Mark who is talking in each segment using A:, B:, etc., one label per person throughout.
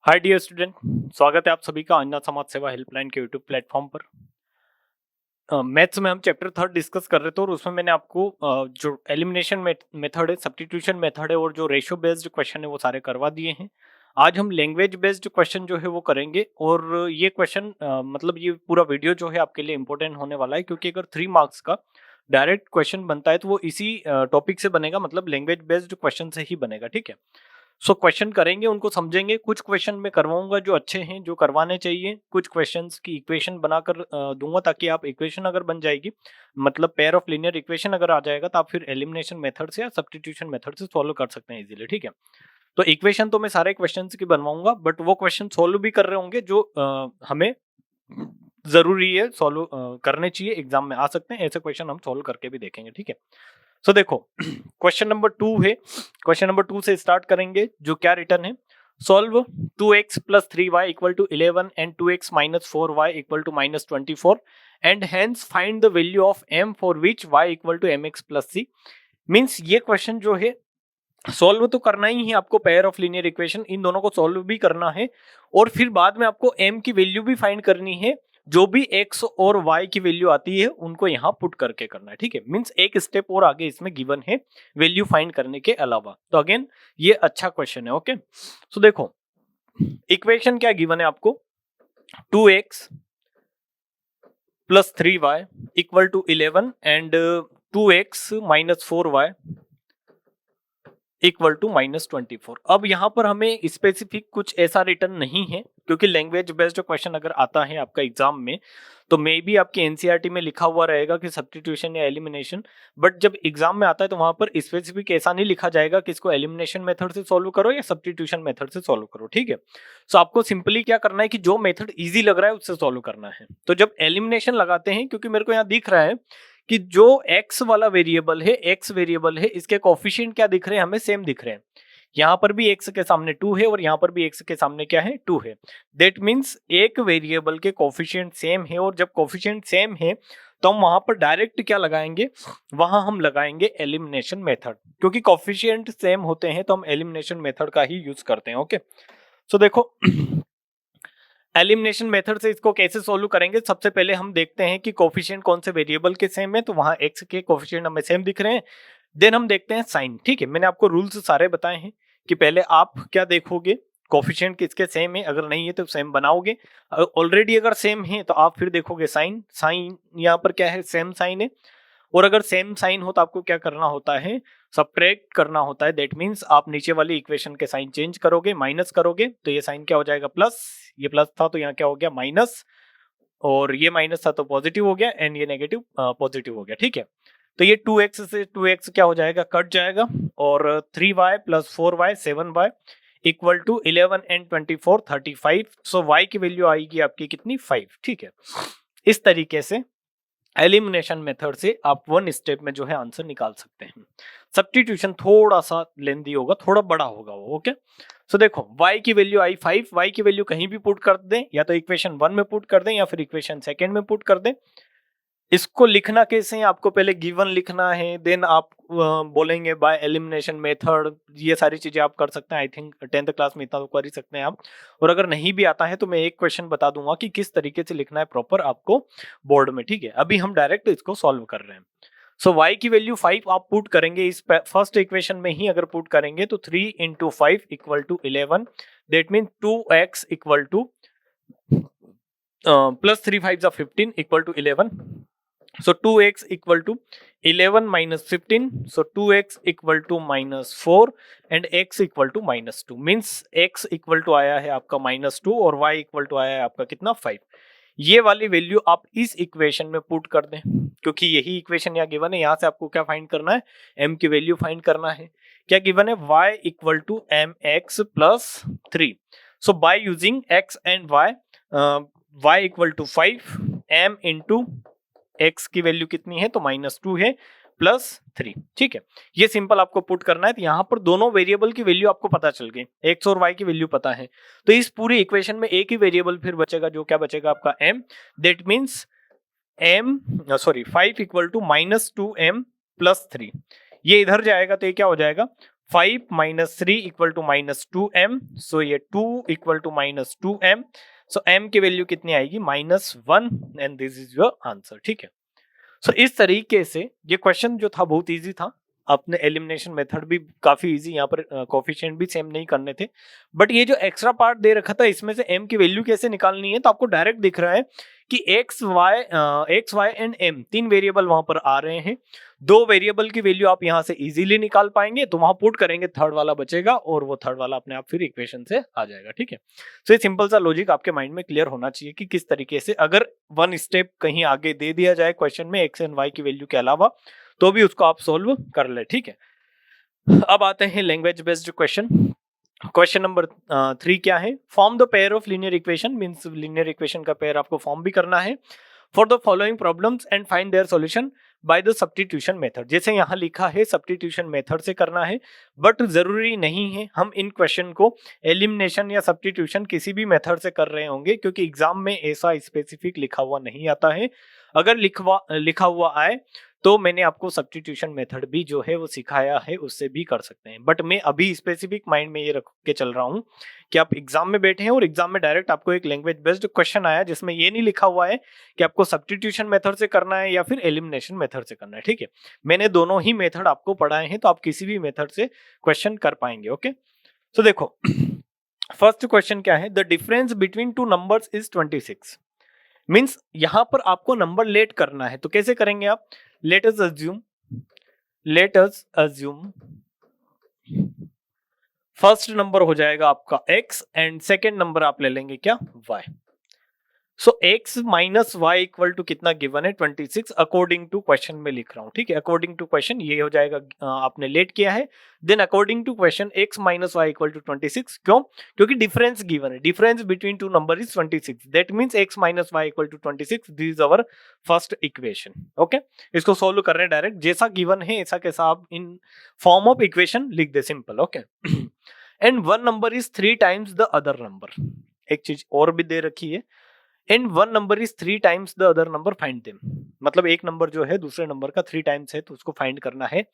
A: Hi dear student, स्वागत है आप सभी का अन्ना समाज सेवा हेल्पलाइन के यूट्यूब प्लेटफॉर्म पर। मैथ्स में हम चैप्टर 3 डिस्कस कर रहे थे और उसमें मैंने आपको जो एलिमिनेशन मेथड है, सब्स्टिट्यूशन मेथड है और जो रेशियो बेस्ड क्वेश्चन है वो सारे करवा दिए हैं। आज हम लैंग्वेज बेस्ड क्वेश्चन जो है वो करेंगे और ये क्वेश्चन मतलब ये पूरा वीडियो जो है आपके लिए इंपॉर्टेंट होने वाला है, क्योंकि अगर 3 मार्क्स का डायरेक्ट क्वेश्चन बनता है तो वो इसी टॉपिक से बनेगा, मतलब लैंग्वेज बेस्ड क्वेश्चन से ही बनेगा। ठीक है, सो क्वेश्चन करेंगे, उनको समझेंगे। कुछ क्वेश्चन मैं करवाऊंगा जो अच्छे हैं, जो करवाने चाहिए। कुछ क्वेश्चंस की इक्वेशन बनाकर दूंगा ताकि आप इक्वेशन अगर बन जाएगी, मतलब पेयर ऑफ लीनियर इक्वेशन अगर आ जाएगा तो आप फिर एलिमिनेशन मेथड से या सब्स्टिट्यूशन मेथड से सॉल्व कर सकते हैं इजीली। ठीक है, तो इक्वेशन तो मैं सारे क्वेश्चन की बनवाऊंगा, बट वो क्वेश्चन सॉल्व भी कर रहे होंगे जो हमें जरूरी है सॉल्व करने चाहिए, एग्जाम में आ सकते हैं। ऐसे क्वेश्चन हम सॉल्व करके भी देखेंगे। ठीक है, सो देखो क्वेश्चन नंबर 2 है। क्वेश्चन नंबर 2 से स्टार्ट करेंगे, जो क्या रिटर्न है। Solve 2x plus 3y equal to 11 and 2x minus 4y equal to minus 24 and hence find the value of m for which y equal to mx plus c। Means ये question जो है solve तो करना ही है आपको, pair of linear equation, इन दोनों को solve भी करना है और फिर बाद में आपको m की वैल्यू भी फाइंड करनी है। जो भी x और y की वैल्यू आती है उनको यहां पुट करके करना है। ठीक है, मींस एक स्टेप और आगे इसमें गिवन है वैल्यू फाइंड करने के अलावा। तो अगेन ये अच्छा क्वेश्चन है। ओके, सो देखो इक्वेशन क्या गिवन है आपको, 2x plus 3y equal to 11 and 2x minus 4y equal to -24। अब यहाँ पर हमें स्पेसिफिक कुछ ऐसा रिटर्न नहीं है, क्योंकि लैंग्वेज बेस्ड क्वेश्चन अगर आता है आपका एग्जाम में तो मे भी आपकी एनसीईआरटी में लिखा हुआ रहेगा कि सब्स्टिट्यूशन या एलिमिनेशन, बट जब एग्जाम में आता है तो वहां पर स्पेसिफिक ऐसा नहीं लिखा जाएगा कि इसको एलिमिनेशन मेथड से सॉल्व करो या सब्स्टिट्यूशन मेथड से सॉल्व करो। ठीक है, सो आपको सिंपली क्या करना है कि जो मेथड इजी लग रहा है उससे सॉल्व करना है। तो जब एलिमिनेशन लगाते हैं, क्योंकि मेरे को यहाँ दिख रहा है कि जो x वाला वेरिएबल है, x वेरिएबल है, इसके कोफिशिएंट क्या दिख रहे हैं, हमें सेम दिख रहे हैं। यहाँ पर भी x के सामने 2 है और यहाँ पर भी x के सामने क्या है, 2 है। दैट मीन्स एक वेरिएबल के कोफिशिएंट सेम है और जब कोफिशिएंट सेम है तो हम वहां पर डायरेक्ट क्या लगाएंगे, वहां हम लगाएंगे एलिमिनेशन मेथड। क्योंकि कोफिशिएंट सेम होते हैं तो हम एलिमिनेशन मेथड का ही यूज करते हैं। ओके, सो देखो एलिमिनेशन मेथड से इसको कैसे सोल्व करेंगे। सबसे पहले हम देखते हैं कि कोफिशिएंट कौन से वेरिएबल के सेम है, तो वहां x के कोफिशिएंट हमें सेम दिख रहे हैं। देन हम देखते हैं साइन। ठीक है, मैंने आपको रूल्स सारे बताए हैं कि पहले आप क्या देखोगे, कोफिशिएंट किसके सेम है, अगर नहीं है तो सेम बनाओगे। ऑलरेडी अगर सेम है तो आप फिर देखोगे साइन। साइन यहाँ पर क्या है, सेम साइन है। और अगर सेम साइन हो तो आपको क्या करना होता है, सब्ट्रैक्ट करना होता है। दैट मीन्स आप नीचे वाली इक्वेशन के साइन चेंज करोगे, माइनस करोगे तो ये साइन क्या हो जाएगा, प्लस। ये प्लस था तो यहाँ क्या हो गया, माइनस। और ये माइनस था तो पॉजिटिव हो गया एंड ये नेगेटिव पॉजिटिव हो गया। ठीक है, तो ये 2x से 2x क्या हो जाएगा, कट जाएगा। और 3y plus 4y 7y equal to 11 and 24 35। So y की वैल्यू आएगी आपकी कितनी, 5। ठीक है, इस तरीके से एलिमिनेशन मेथड से आप वन स्टेप में जो है आंसर निकाल सकते हैं। सब्स्टिट्यूशन थोड़ा सा लेंदी होगा, थोड़ा बड़ा होगा वो। ओके, सो देखो y की वैल्यू आई 5। y की वैल्यू कहीं भी पुट कर दें, या तो इक्वेशन 1 में पुट कर दें या फिर इक्वेशन 2 में पुट कर दें। इसको लिखना कैसे है, आपको पहले गिवन लिखना है, देन आप बोलेंगे बाय एलिमिनेशन मेथड। ये सारी चीजें आप कर सकते हैं। आई थिंक 10th क्लास में इतना तो कर ही सकते हैं आप। और अगर नहीं भी आता है तो मैं एक क्वेश्चन बता दूंगा कि किस तरीके से लिखना है प्रॉपर आपको बोर्ड में। ठीक है, अभी हम डायरेक्ट इसको सॉल्व कर रहे हैं। सो y की वैल्यू 5 आप पुट करेंगे इस फर्स्ट इक्वेशन में ही। अगर पुट करेंगे तो 3 into 5 equal to 11। That mean 2x equal to plus 3 5 15 equal to 11। So 2x equal to 11 minus 15. So 2x equal to minus 4 and x equal to minus 2. Means x equal to आया है आपका minus 2 और y equal to आया है आपका कितना, 5। ये वाली वैल्यू आप इस इक्वेशन में पुट कर दें, क्योंकि यही इक्वेशन यहाँ गिवन है। यहाँ से आपको क्या फाइंड करना है, m की वैल्यू फाइंड करना है। क्या गिवन है, y equal to mx plus 3। So by using x and y, y equal to 5, m into x की वैल्यू कितनी है तो -2 है प्लस 3। ठीक है, ये सिंपल आपको पुट करना है। तो यहाँ पर दोनों वेरिएबल की वैल्यू आपको पता चल गई, x और y की वैल्यू पता है। तो इस पूरी इक्वेशन में एक ही वेरिएबल फिर बचेगा, जो क्या बचेगा आपका m। That means m 5 equal to -2m plus 3। ये इधर जाएगा तो ये क्या हो जाएगा, 5 minus 3 equal to minus 2m, so ये 2 equal to minus 2m, so m की वैल्यू कितनी आएगी -1 and this is your answer. ठीक है, सो इस तरीके से ये क्वेश्चन जो था बहुत इजी था। अपने एलिमिनेशन मेथड भी काफी इजी, यहाँ पर कोफिशिएंट भी सेम नहीं करने थे, बट ये जो एक्स्ट्रा पार्ट दे रखा था इसमें से m की वैल्यू कैसे निकालनी है, तो आपको डायरेक्ट दिख रहा है कि x y एंड m तीन वेरिएबल वहां पर आ रहे हैं। दो वेरिएबल की वैल्यू आप यहाँ से इजीली निकाल पाएंगे, तो वहां पुट करेंगे, थर्ड वाला बचेगा और वो थर्ड वाला अपने आप फिर इक्वेशन से आ जाएगा। ठीक है, तो ये सिंपल सा लॉजिक आपके माइंड में क्लियर होना चाहिए कि किस तरीके से अगर वन स्टेप कहीं आगे दे दिया जाए क्वेश्चन में x एंड y की वैल्यू के अलावा, तो भी उसको आप सोल्व कर ले। ठीक है, अब आते हैं language based question. Question number 3 क्या है, form the pair of linear equation, means linear equation का पेयर आपको फॉर्म भी करना है for the following problems and find their solution by the substitution method. जैसे यहाँ लिखा है सब्स्टिट्यूशन मेथड से करना है, बट जरूरी नहीं है हम इन क्वेश्चन को एलिमिनेशन या सब्स्टिट्यूशन किसी भी मेथड से कर रहे होंगे, क्योंकि एग्जाम में ऐसा स्पेसिफिक लिखा हुआ नहीं आता है। अगर लिखा हुआ आए तो मैंने आपको सब्स्टिट्यूशन मेथड भी जो है वो सिखाया है, उससे भी कर सकते हैं, बट मैं अभी स्पेसिफिक माइंड में ये रख के चल रहा हूँ कि आप एग्जाम में बैठे हैं और एग्जाम में डायरेक्ट आपको एक लैंग्वेज बेस्ड क्वेश्चन आया जिसमें ये नहीं लिखा हुआ है कि आपको सब्स्टिट्यूशन मेथड से करना है या फिर एलिमिनेशन मेथड से करना है। ठीक है, मैंने दोनों ही मेथड आपको पढ़ाए हैं, तो आप किसी भी मेथड से क्वेश्चन कर पाएंगे। ओके, तो देखो फर्स्ट क्वेश्चन क्या है, the difference between two numbers is 26। Means यहां पर आपको नंबर लेट करना है, तो कैसे करेंगे आप, let us assume first number हो जाएगा आपका x एंड सेकेंड नंबर आप ले लेंगे क्या, y। So x minus Y equal to कितना गिवन है 26, अकॉर्डिंग टू क्वेश्चन में लिख रहा हूं। ठीक है, अकॉर्डिंग टू क्वेश्चन ये हो जाएगा, आपने लेट किया है, then according to question x minus Y equal to 26। क्यों, क्योंकि डिफरेंस गिवन है, difference between two number is 26, that means x minus Y equal to 26, this is our first equation. Okay, इसको सोल्व कर रहे हैं direct, जैसा given है ऐसा कैसा आप इन फॉर्म ऑफ इक्वेशन लिख दे, simple. Okay, and one number is 3 times the other number. एक चीज और भी दे रखी है, and one number is 3 times the other number, find them. मतलब एक नंबर जो है दूसरे नंबर का 3 टाइम्स है, तो उसको फाइंड करना है।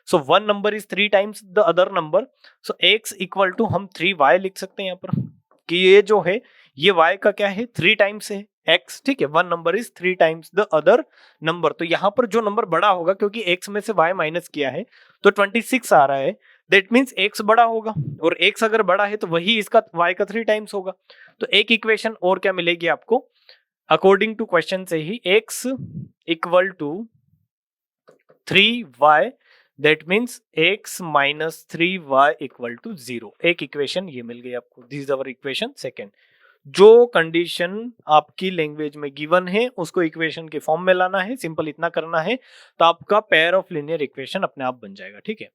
A: So one number is 3 times the other number, so x equal to हम 3y लिख सकते हैं यहाँ पर, कि ये जो है ये y का क्या है, 3 टाइम्स है x। ठीक है, one number is 3 times the other number, तो यहाँ पर जो नंबर बड़ा होगा, क्योंकि x में से y माइनस किया है तो 26 आ रहा है, दैट मीन्स x बड़ा होगा, और x अगर बड़ा है तो वही इसका y का 3 टाइम्स होगा। तो एक इक्वेशन और क्या मिलेगी आपको, अकॉर्डिंग टू क्वेश्चन से ही, x equal to 3y, that means x minus 3y equal to 0। एक इक्वेशन ये मिल गई आपको, this is our equation second. जो कंडीशन आपकी लैंग्वेज में गिवन है उसको इक्वेशन के फॉर्म में लाना है, सिंपल इतना करना है, तो आपका पेयर ऑफ लीनियर इक्वेशन अपने आप बन जाएगा। ठीक है,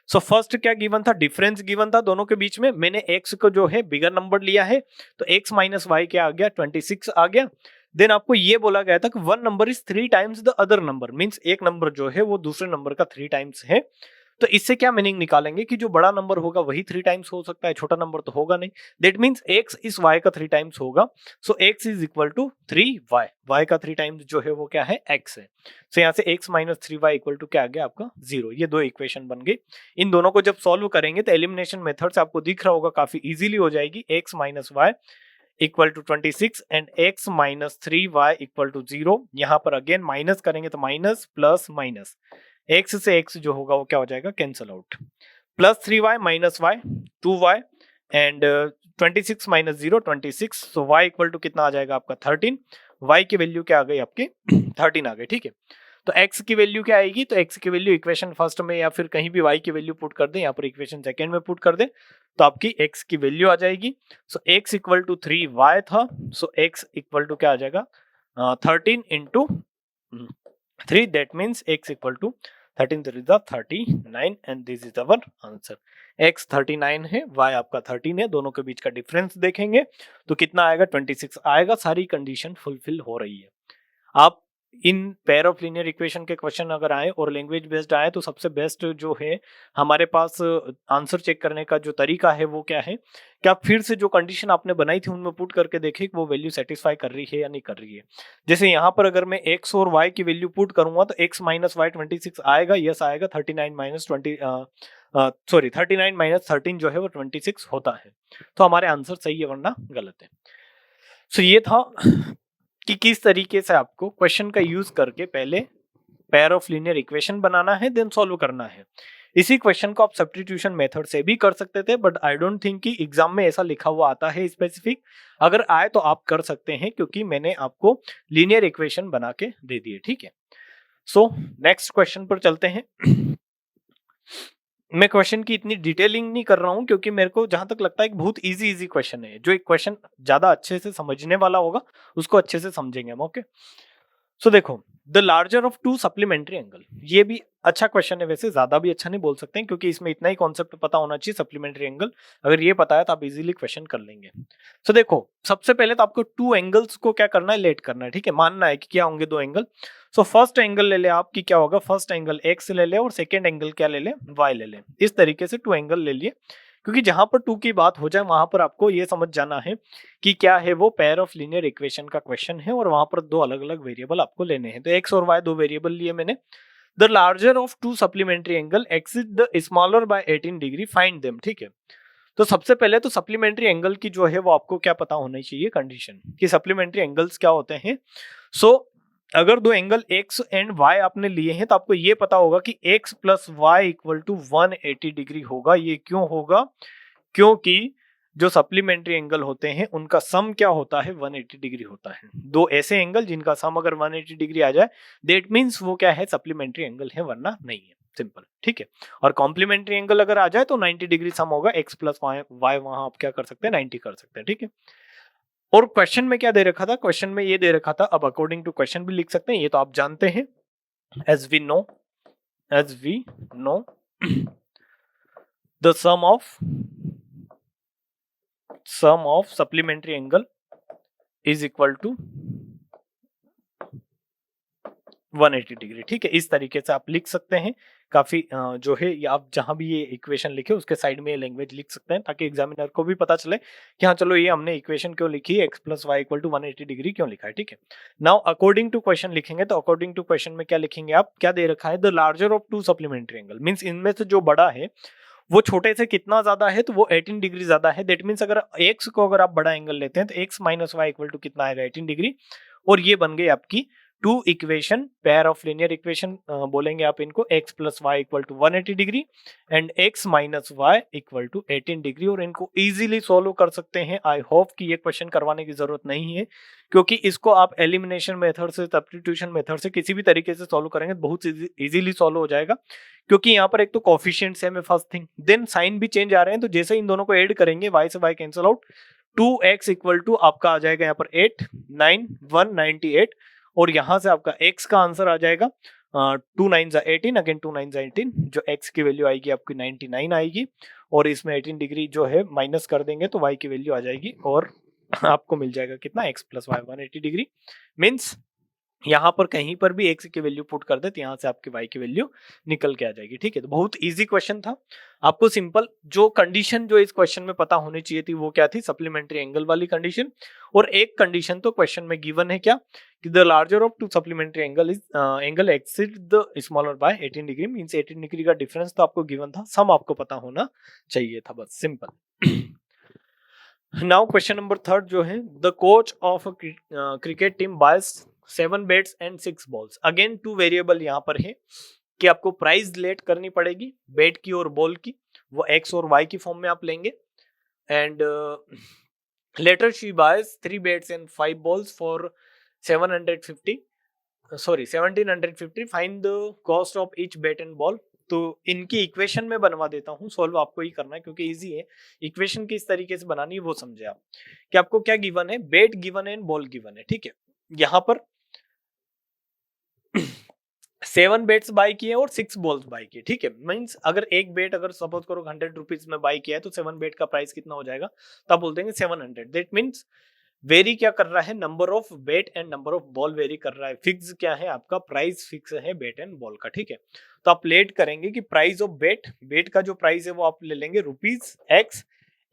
A: सो फर्स्ट क्या गिवन था, डिफरेंस गिवन था दोनों के बीच में, मैंने x को जो है बिगर नंबर लिया है, तो x माइनस वाई क्या आ गया, 26 आ गया। देन आपको ये बोला गया था कि one number is 3 times the other number, means एक नंबर जो है वो दूसरे नंबर का 3 टाइम्स है। तो इससे क्या मीनिंग निकालेंगे कि जो बड़ा नंबर होगा वही 3 टाइम्स हो सकता है, छोटा नंबर तो होगा नहीं, दैट मींस x इस y का 3 टाइम्स होगा। So x is equal to 3y, y का 3 टाइम्स जो है वो क्या है, x है। सो यहाँ से x minus 3y equal to क्या आ गया आपका 0। ये दो इक्वेशन बन गई, इन दोनों को जब सॉल्व करेंगे तो एलिमिनेशन मेथड से आपको दिख रहा होगा काफी इजीली हो जाएगी, x minus y equal to 26 and x minus 3y equal to 0। यहाँ पर अगेन माइनस करेंगे तो माइनस प्लस माइनस, x से x जो होगा वो क्या हो जाएगा, cancel out, plus 3y minus y 2y and 26 minus 0 26, so y equal to कितना आ जाएगा आपका 13, y की वैल्यू क्या आ गई आपकी 13 आ गई। ठीक है, तो x की वैल्यू क्या आएगी, तो x की वैल्यू इक्वेशन फर्स्ट में या फिर कहीं भी y की वैल्यू पुट कर दे, यहाँ पर इक्वेशन सेकेंड में पुट कर दे, तो आपकी x की वैल्यू आ जाएगी। सो x इक्वल टू 3y था, सो x इक्वल टू क्या आ जाएगा 13 into 3, that means x equal to 13 3 is 39 and this is our answer. x 39 है, y आपका 13 है, दोनों के बीच का डिफरेंस देखेंगे तो कितना आएगा 26 आएगा। सारी कंडीशन फुलफिल हो रही है। आप in pair of linear equation के क्वेश्चन अगर आए और लैंग्वेज बेस्ड आए तो सबसे बेस्ट जो है हमारे पास आंसर चेक करने का जो तरीका है वो क्या है कि आप फिर से जो कंडीशन आपने बनाई थी उनमें पुट करके देखें कि वो वैल्यू सेटिस्फाई कर रही है या नहीं कर रही है। जैसे यहाँ पर अगर मैं x और y की वैल्यू पुट करूंगा तो x माइनस वाई 26 आएगा, यस आएगा, 39 माइनस 13 जो है वो 26 होता है। तो हमारे आंसर सही है वरना गलत है। सो ये था कि किस तरीके से आपको क्वेश्चन का यूज करके पहले पेयर ऑफ लीनियर इक्वेशन बनाना है देन सॉल्व करना है। इसी क्वेश्चन को आप सब्स्टिट्यूशन मेथड से भी कर सकते थे, बट आई डोंट थिंक कि एग्जाम में ऐसा लिखा हुआ आता है स्पेसिफिक। अगर आए तो आप कर सकते हैं क्योंकि मैंने आपको लीनियर इक्वेशन बना के दे दिए, ठीक है। सो नेक्स्ट क्वेश्चन पर चलते हैं। मैं क्वेश्चन की इतनी डिटेलिंग नहीं कर रहा हूं क्योंकि मेरे को जहां तक लगता है कि बहुत इजी क्वेश्चन है। जो एक क्वेश्चन ज्यादा अच्छे से समझने वाला होगा उसको अच्छे से समझेंगे हम, ओके। सो देखो, the larger of two supplementary angle, ये भी अच्छा क्वेश्चन है, वैसे ज्यादा भी अच्छा नहीं बोल सकते हैं क्योंकि इसमें इतना ही कॉन्सेप्ट पता होना चाहिए सप्लीमेंट्री एंगल। अगर ये पता है तो आप इजीली क्वेश्चन कर लेंगे। सो देखो, सबसे पहले तो आपको टू एंगल्स को क्या करना है, लेट करना है, ठीक है। मानना है कि क्या होंगे दो एंगल। सो फर्स्ट एंगल ले ले आप कि क्या होगा, फर्स्ट एंगल एक्स ले ले और सेकेंड एंगल क्या ले ले, वाई ले ले। इस तरीके से टू एंगल ले लिए क्योंकि जहां पर टू की बात हो जाए वहां पर आपको ये समझ जाना है कि क्या है वो पेयर ऑफ लीनियर इक्वेशन का क्वेश्चन है और वहां पर दो अलग अलग वेरिएबल आपको लेने हैं। तो एक्स और वाई दो वेरिएबल लिए मैंने। The larger of two supplementary angle exceed the smaller by 18 degree, find them, ठीक है। तो सबसे पहले तो सप्लीमेंट्री एंगल की जो है वो आपको क्या पता होना चाहिए, कंडीशन कि सप्लीमेंट्री एंगल्स क्या होते हैं। सो अगर दो एंगल x एंड y आपने लिए हैं तो आपको ये पता होगा कि x plus Y equal to 180 degree होगा। ये क्यों होगा, क्योंकि जो सप्लीमेंट्री एंगल होते हैं उनका सम क्या होता है, 180 डिग्री होता है। दो ऐसे एंगल जिनका सम अगर 180 डिग्री आ जाए दैट मीन्स वो क्या है, सप्लीमेंट्री एंगल है, वरना नहीं है, सिंपल, ठीक है। और कॉम्प्लीमेंट्री एंगल अगर आ जाए तो 90 डिग्री सम होगा, x प्लस वाई, वहां आप क्या कर सकते हैं, 90 कर सकते हैं, ठीक है। और क्वेश्चन में क्या दे रखा था, क्वेश्चन में ये दे रखा था, अब अकॉर्डिंग टू क्वेश्चन भी लिख सकते हैं, ये तो आप जानते हैं। As we know the sum of supplementary angle is equal to 180 degree, ठीक है। इस तरीके से आप लिख सकते हैं। काफी जो है आप जहां भी ये इक्वेशन लिखे उसके साइड में ये लैंग्वेज लिख सकते हैं ताकि एग्जामिनर को भी पता चले कि हाँ चलो ये हमने इक्वेशन क्यों लिखी है, x plus Y equal to 180 degree क्यों लिखा है, ठीक है। नाउ अकॉर्डिंग टू क्वेश्चन लिखेंगे तो अकॉर्डिंग टू क्वेश्चन में क्या लिखेंगे आप, क्या दे रखा है, the larger of two supplementary angle, means इनमें से जो बड़ा है वो छोटे से कितना ज्यादा है, तो वो 18 डिग्री ज्यादा है। दैट मीन्स अगर x को अगर आप बड़ा एंगल लेते हैं तो x minus Y equal to कितना आएगा, 18 डिग्री। और ये बन गई आपकी two equation, pair of linear equation बोलेंगे आप इनको, x plus Y equal to 180 degree and x minus Y equal to 18 degree. और इनको इजीली सॉल्व कर सकते हैं। आई होप कि ये क्वेश्चन करवाने की जरूरत नहीं है क्योंकि इसको आप एलिमिनेशन मेथड से, सब्स्टिट्यूशन मेथड से किसी भी तरीके से सॉल्व करेंगे बहुत इजीली सॉल्व हो जाएगा। क्योंकि यहाँ पर एक तो कोफिशिएंट्स है में फर्स्ट थिंग, देन साइन भी चेंज आ रहे हैं, तो जैसे इन दोनों को ऐड करेंगे y से y cancel out, 2x equal to आपका आ जाएगा यहाँ पर 8 9 198 और यहाँ से आपका x का आंसर आ जाएगा 2 9 18, अगेन 2 9 18, जो x की वैल्यू आएगी आपकी 99 आएगी और इसमें 18 डिग्री जो है माइनस कर देंगे तो y की वैल्यू आ जाएगी और आपको मिल जाएगा कितना, x plus Y 180 degree. Means यहाँ पर कहीं पर भी x की वैल्यू पुट कर दे तो यहाँ से आपकी y की वैल्यू निकल के आ जाएगी, ठीक है। तो बहुत इजी क्वेश्चन था। आपको सिंपल जो कंडीशन जो इस क्वेश्चन में पता होनी चाहिए थी वो क्या थी, सप्लीमेंट्री एंगल वाली कंडीशन। और एक कंडीशन तो क्वेश्चन में गिवन है क्या, कि the larger of two supplementary angle is angle exceed the smaller by 18 degree, means 18 degree का डिफरेंस तो आपको गिवन था, सम आपको पता होना चाहिए था, बस सिंपल। नाउ क्वेश्चन नंबर 3 जो है, the coach of cricket team bias 7 bats and 6 balls. Again two variable यहाँ पर है कि आपको प्राइस लेट करनी पड़ेगी बैट की और बॉल की, वो x और y की फॉर्म में आप लेंगे। And later she bias 3 bats and 5 balls for 1750, find the cost of each bat and ball. तो इनकी इक्वेशन में बनवा देता हूँ, सॉल्व आपको ही करना है क्योंकि इजी है। इक्वेशन किस तरीके से बनानी है वो समझे आप, कि आपको क्या गिवन है, बैट गिवन है एंड बॉल गिवन है, ठीक है। यहाँ पर 7 बैट्स बाय किए और 6 बॉल्स बाय किए, ठीक है। मींस अगर एक बैट अगर सपोज करो 100 रुपीज में बाय किया है तो 7 बैट का प्राइस कितना हो जाएगा, तब बोल देंगे 700। दैट मींस वेरी क्या कर रहा है, number of bat and number of ball vary कर रहा है। फिक्स क्या है आपका, प्राइस फिक्स है बेट एंड बॉल का, ठीक है। तो आप लेट करेंगे कि प्राइस ऑफ बेट, बेट का जो प्राइस है वो आप ले लेंगे रुपीज एक्स,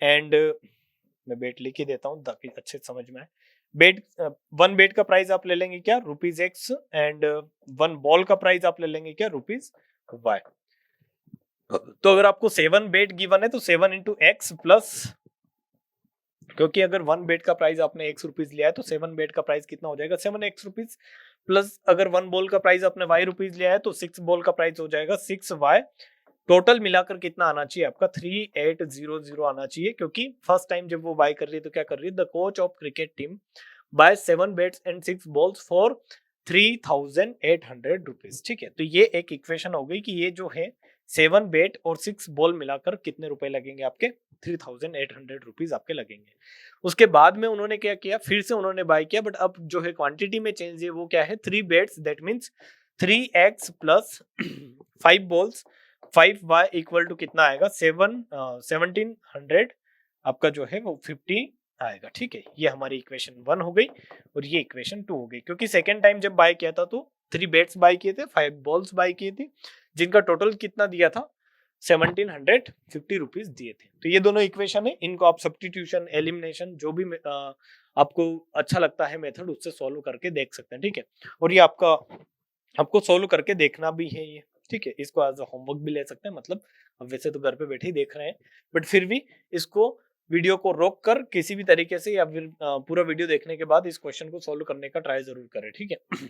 A: एंड मैं बेट लिख ही देता हूँ ताकि अच्छे समझ में आए। बेट, वन बेट का प्राइस आप ले लेंगे क्या, rupees X, and one ball का प्राइस आप ले लेंगे क्या, रुपीज वाई। तो अगर आपको 7 बेट गिवन है तो 7 इंटू एक्स प्लस, क्योंकि अगर वन बेट का प्राइस आपने एक्स रुपीज लिया है तो 7 बेट का प्राइस कितना हो जाएगा, 7x रुपीज, प्लस अगर वन बॉल का प्राइस आपने वाई रुपीज लिया है तो 6 बॉल का प्राइस हो जाएगा 6y। टोटल मिलाकर कितना आना चाहिए आपका, 3800 आना चाहिए, क्योंकि फर्स्ट टाइम जब वो बाय कर रही है तो क्या कर रही है, the coach of cricket team buy 7 bats and 6 balls for 3800 rupees, ठीक है। तो ये एक इक्वेशन हो गई कि ये जो है 7 बेट और 6 बॉल मिलाकर कितने रुपए लगेंगे आपके, 3800 रुपीज आपके लगेंगे। उसके बाद में उन्होंने क्या किया, फिर से उन्होंने बाय किया, बट अब जो है क्वांटिटी में चेंज है, वो क्या है, 3 bats, that means 3x plus 5 balls 5y equal to कितना आएगा, 1700 आपका जो है वो 50 आएगा, ठीक है। ये हमारी इक्वेशन 1 हो गई और ये इक्वेशन 2 हो गई, क्योंकि सेकेंड टाइम जब बाय किया था तो 3 बेट्स बाय किए थे, 5 बॉल्स बाय किए थे, जिनका टोटल कितना दिया था, 1750 रुपीज दिए थे। तो ये दोनों इक्वेशन है, इनको आप सब्स्टिट्यूशन, एलिमिनेशन, जो भी आपको अच्छा लगता है मेथड, उससे सॉल्व करके देख सकते हैं, ठीक है। और ये आपको सॉल्व करके देखना भी है ये, ठीक है। इसको एज अ होमवर्क भी ले सकते हैं, मतलब अब वैसे तो घर पे बैठे ही देख रहे हैं, बट फिर भी इसको वीडियो को रोक कर किसी भी तरीके से, या फिर पूरा वीडियो देखने के बाद इस क्वेश्चन को सॉल्व करने का ट्राई जरूर करें, ठीक है।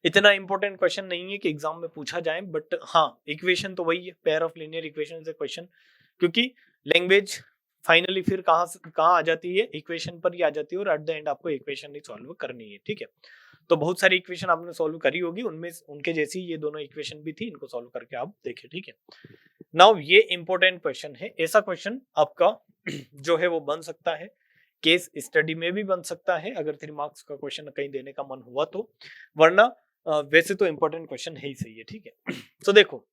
A: इतना इंपॉर्टेंट क्वेश्चन नहीं है कि एग्जाम में पूछा जाए, बट हाँ इक्वेशन तो वही है, पेयर ऑफ लीनियर इक्वेशन से क्वेश्चन, क्योंकि लैंग्वेज फाइनली फिर कहाँ आ जाती है, इक्वेशन पर ही आ जाती है, और एट द एंड आपको इक्वेशन ही सॉल्व करनी है, ठीक है। तो बहुत सारी इक्वेशन आपने सॉल्व करी होगी, उनमें उनके जैसी ये दोनों इक्वेशन भी थी, इनको सॉल्व करके आप देखें, ठीक है। नाउ ये इंपॉर्टेंट क्वेश्चन है, ऐसा क्वेश्चन आपका जो है वो बन सकता है, केस स्टडी में भी बन सकता है, अगर 3 मार्क्स का क्वेश्चन कहीं देने का मन हुआ तो, वरना वैसे तो इंपॉर्टेंट क्वेश्चन है ही सही है, ठीक है। तो देखो,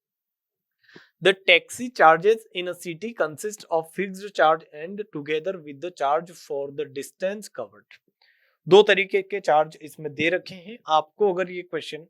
A: the taxi charges in a city consist of fixed charge and together with the charge for the distance covered. दो तरीके के चार्ज इसमें दे रखे हैं आपको। अगर ये क्वेश्चन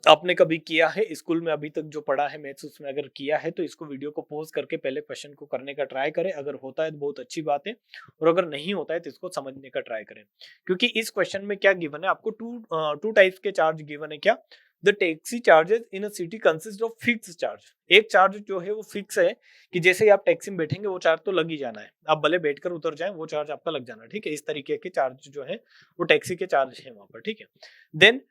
A: आपने कभी किया है स्कूल में, अभी तक जो पढ़ा है मैथ्स उसमें अगर किया है, तो इसको वीडियो को पॉज करके पहले क्वेश्चन को करने का ट्राई करें। अगर होता है तो बहुत अच्छी बात है, और अगर नहीं होता है तो इसको समझने का ट्राई करें, क्योंकि इस क्वेश्चन में क्या गिवन है आपको, टू टाइप्स के चार्ज गिवन है। क्या, the taxi charges in a city consist of fix charge. एक चार्ज जो है वो फिक्स है, कि जैसे ही आप टैक्सी में बैठेंगे वो चार्ज तो लग ही जाना है, आप भले बैठकर उतर जाए वो चार्ज आपका लग जाना है, ठीक है। इस तरीके के चार्ज जो है वो टैक्सी के चार्ज है वहां पर, ठीक है। Then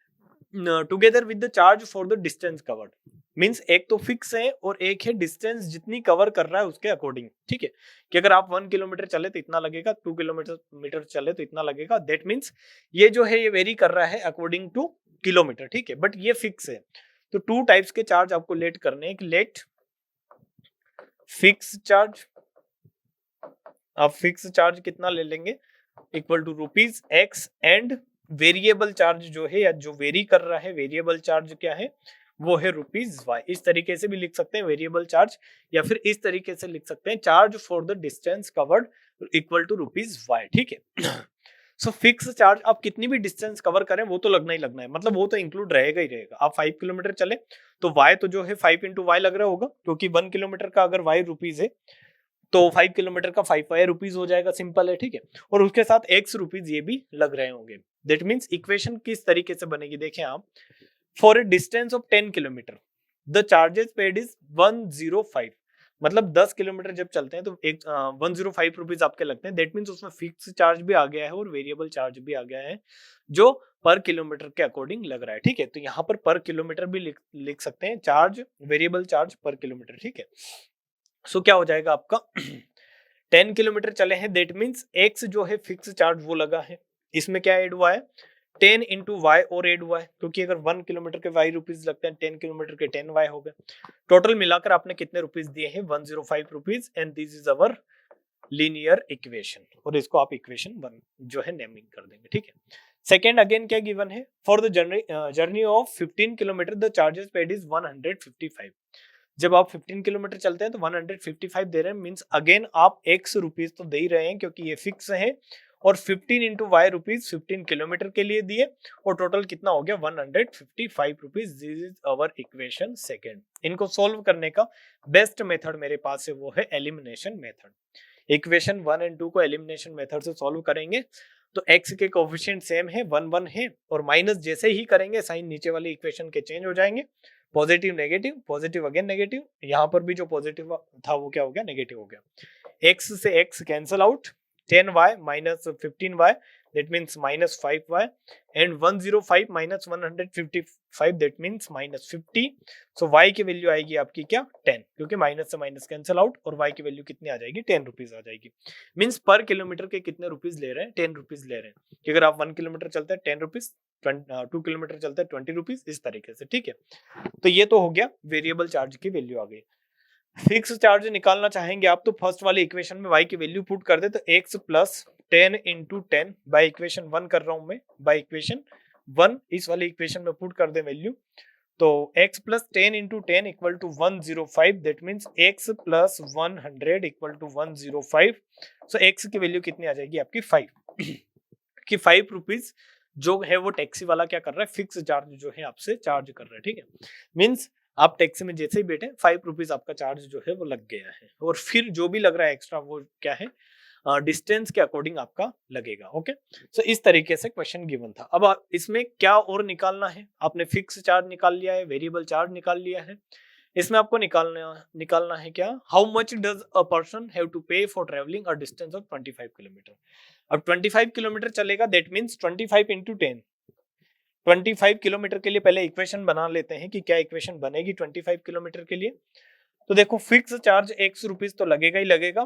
A: together with the charge for the distance covered, means एक तो फिक्स है और एक है डिस्टेंस जितनी कवर कर रहा है उसके अकॉर्डिंग, ठीक है। कि अगर आप 1 किलोमीटर चले तो इतना लगेगा, 2 किलोमीटर चले तो इतना लगेगा, दैट मींस ये जो है ये वेरी कर रहा है अकॉर्डिंग टू किलोमीटर, ठीक है, बट ये फिक्स है। तो 2 टाइप्स के चार्ज आपको लेट करने हैं, लेट फिक्स चार्ज, आप फिक्स चार्ज कितना ले लेंगे, equal to rupees X, and variable charge जो है, या जो वेरी कर रहा है, वेरिएबल चार्ज क्या है, वो है रुपीज वाई। इस तरीके से भी लिख सकते हैं वेरिएबल चार्ज, या फिर इस तरीके से लिख सकते हैं charge for the distance covered equal to rupees Y, ठीक है। सो फिक्स चार्ज, आप कितनी भी डिस्टेंस कवर करें वो तो लगना ही लगना है, मतलब वो तो इंक्लूड रहेगा ही रहेगा। आप 5 किलोमीटर चले तो वाई तो जो है 5 इंटू वाई लग रहा होगा, क्योंकि 1 किलोमीटर का अगर वाई रुपीज है तो 5 किलोमीटर का 5 रुपीज हो जाएगा, सिंपल है, ठीक है। और उसके साथ एक्स रुपीज ये भी लग रहे होंगे। दैट मीन्स इक्वेशन किस तरीके से बनेगी, देखें आप, for a distance of 10 kilometre the charges paid is 105, मतलब 10 किलोमीटर जब चलते हैं तो 105 रुपीज आपके लगते हैं। दैट मीन्स उसमें फिक्स चार्ज भी आ गया है और वेरिएबल चार्ज भी आ गया है, जो पर किलोमीटर के अकॉर्डिंग लग रहा है, ठीक है। तो यहाँ पर किलोमीटर भी लिख सकते हैं, चार्ज वेरिएबल चार्ज पर किलोमीटर, ठीक है। सो क्या हो जाएगा आपका 10 किलोमीटर चले हैं, दैट मीन्स एक्स जो है फिक्स चार्ज वो लगा है, इसमें क्या ऐड हुआ है 10 इंटू वाई और ऐड हुआ है, क्योंकि अगर 1 किलोमीटर के वाई रुपीज लगते हैं, 10 किलोमीटर के 10 वाई हो गए। टोटल मिलाकर आपने कितने रुपीज दिए हैं, 105 rupees, and this is our linear equation, और इसको आप इक्वेशन 1 जो है नेमिंग कर देंगे, ठीक है। सेकेंड अगेन क्या गिवन है, for the journey of 15 kilometre the charges paid is 155। जब आप 15 किलोमीटर चलते हैं तो 155 दे रहे हैं, मीन्स अगेन आप x रुपीज तो दे ही रहे हैं क्योंकि ये फिक्स है, और 15 इंटू वाई रुपीज 15 किलोमीटर के लिए दिए, और टोटल कितना हो गया 155 rupees. This is our equation second. इनको सोल्व करने का बेस्ट मेथड मेरे पास है, वो है एलिमिनेशन मेथड। इक्वेशन 1 एंड 2 को एलिमिनेशन मेथड से सॉल्व करेंगे तो x के कोफिशिएंट सेम है, 1 1 है, और माइनस जैसे ही करेंगे साइन नीचे वाले इक्वेशन के चेंज हो जाएंगे, positive negative, positive again negative, यहाँ पर भी जो पॉजिटिव था वो क्या हो गया, नेगेटिव हो गया। x से x cancel out, 10y minus 15y that means minus 5y, and 105 minus 155 that means minus 50। so y की वैल्यू आएगी आपकी क्या 10, क्योंकि माइनस से माइनस कैंसिल आउट, और y की वैल्यू कितनी आ जाएगी 10 रुपीज आ जाएगी। मीन्स पर किलोमीटर के कितने रुपीज ले रहे हैं, 10 रुपीज ले रहे हैं, कि अगर आप 1 किलोमीटर चलते हैं 10 रुपीज, 2 किलोमीटर चलते हैं 20 रुपीज, इस तरीके से। ठीक है, तो ये तो हो गया वेरिएबल चार्ज की वैल्यू आ गई। फिक्स चार्ज निकालना चाहेंगे आप तो फर्स्ट वाले इक्वेशन में y की वैल्यू पुट कर दे, तो x plus 10 into 10 by equation 1 कर रहा हूं मैं, बाई इक्वेशन 1 इस वाले इक्वेशन में पुट कर दे वैल्यू, तो x plus 10 into 10 equal to 105, that means x plus 100 equal to 105। So x की वैल्यू कितनी आ जाएगी आपकी 5 कि 5 रुपीज जो है वो टैक्सी वाला क्या कर रहा है, फिक्स चार्ज जो है आपसे चार्ज कर रहा है। ठीक है, मीन्स आप टैक्सी में जैसे ही बैठे 5 रुपीज आपका चार्ज जो है वो लग गया है, और फिर जो भी लग रहा है एक्स्ट्रा वो क्या है, डिस्टेंस के अकॉर्डिंग आपका लगेगा। ओके, सो इस तरीके से क्वेश्चन गिवन था। अब इसमें क्या और निकालना है, आपने फिक्स चार्ज निकाल लिया है, वेरिएबल चार्ज निकाल लिया है, इसमें आपको निकालना है क्या, how much does a person have to pay for travelling a distance of 25 kilometre. अब 25 किलोमीटर चलेगा, दैट मीन्स 25 इंटू 10, 25 किलोमीटर के लिए पहले इक्वेशन बना लेते हैं कि क्या इक्वेशन बनेगी 25 किलोमीटर के लिए। तो देखो फिक्स चार्ज x रुपीज तो लगेगा ही लगेगा,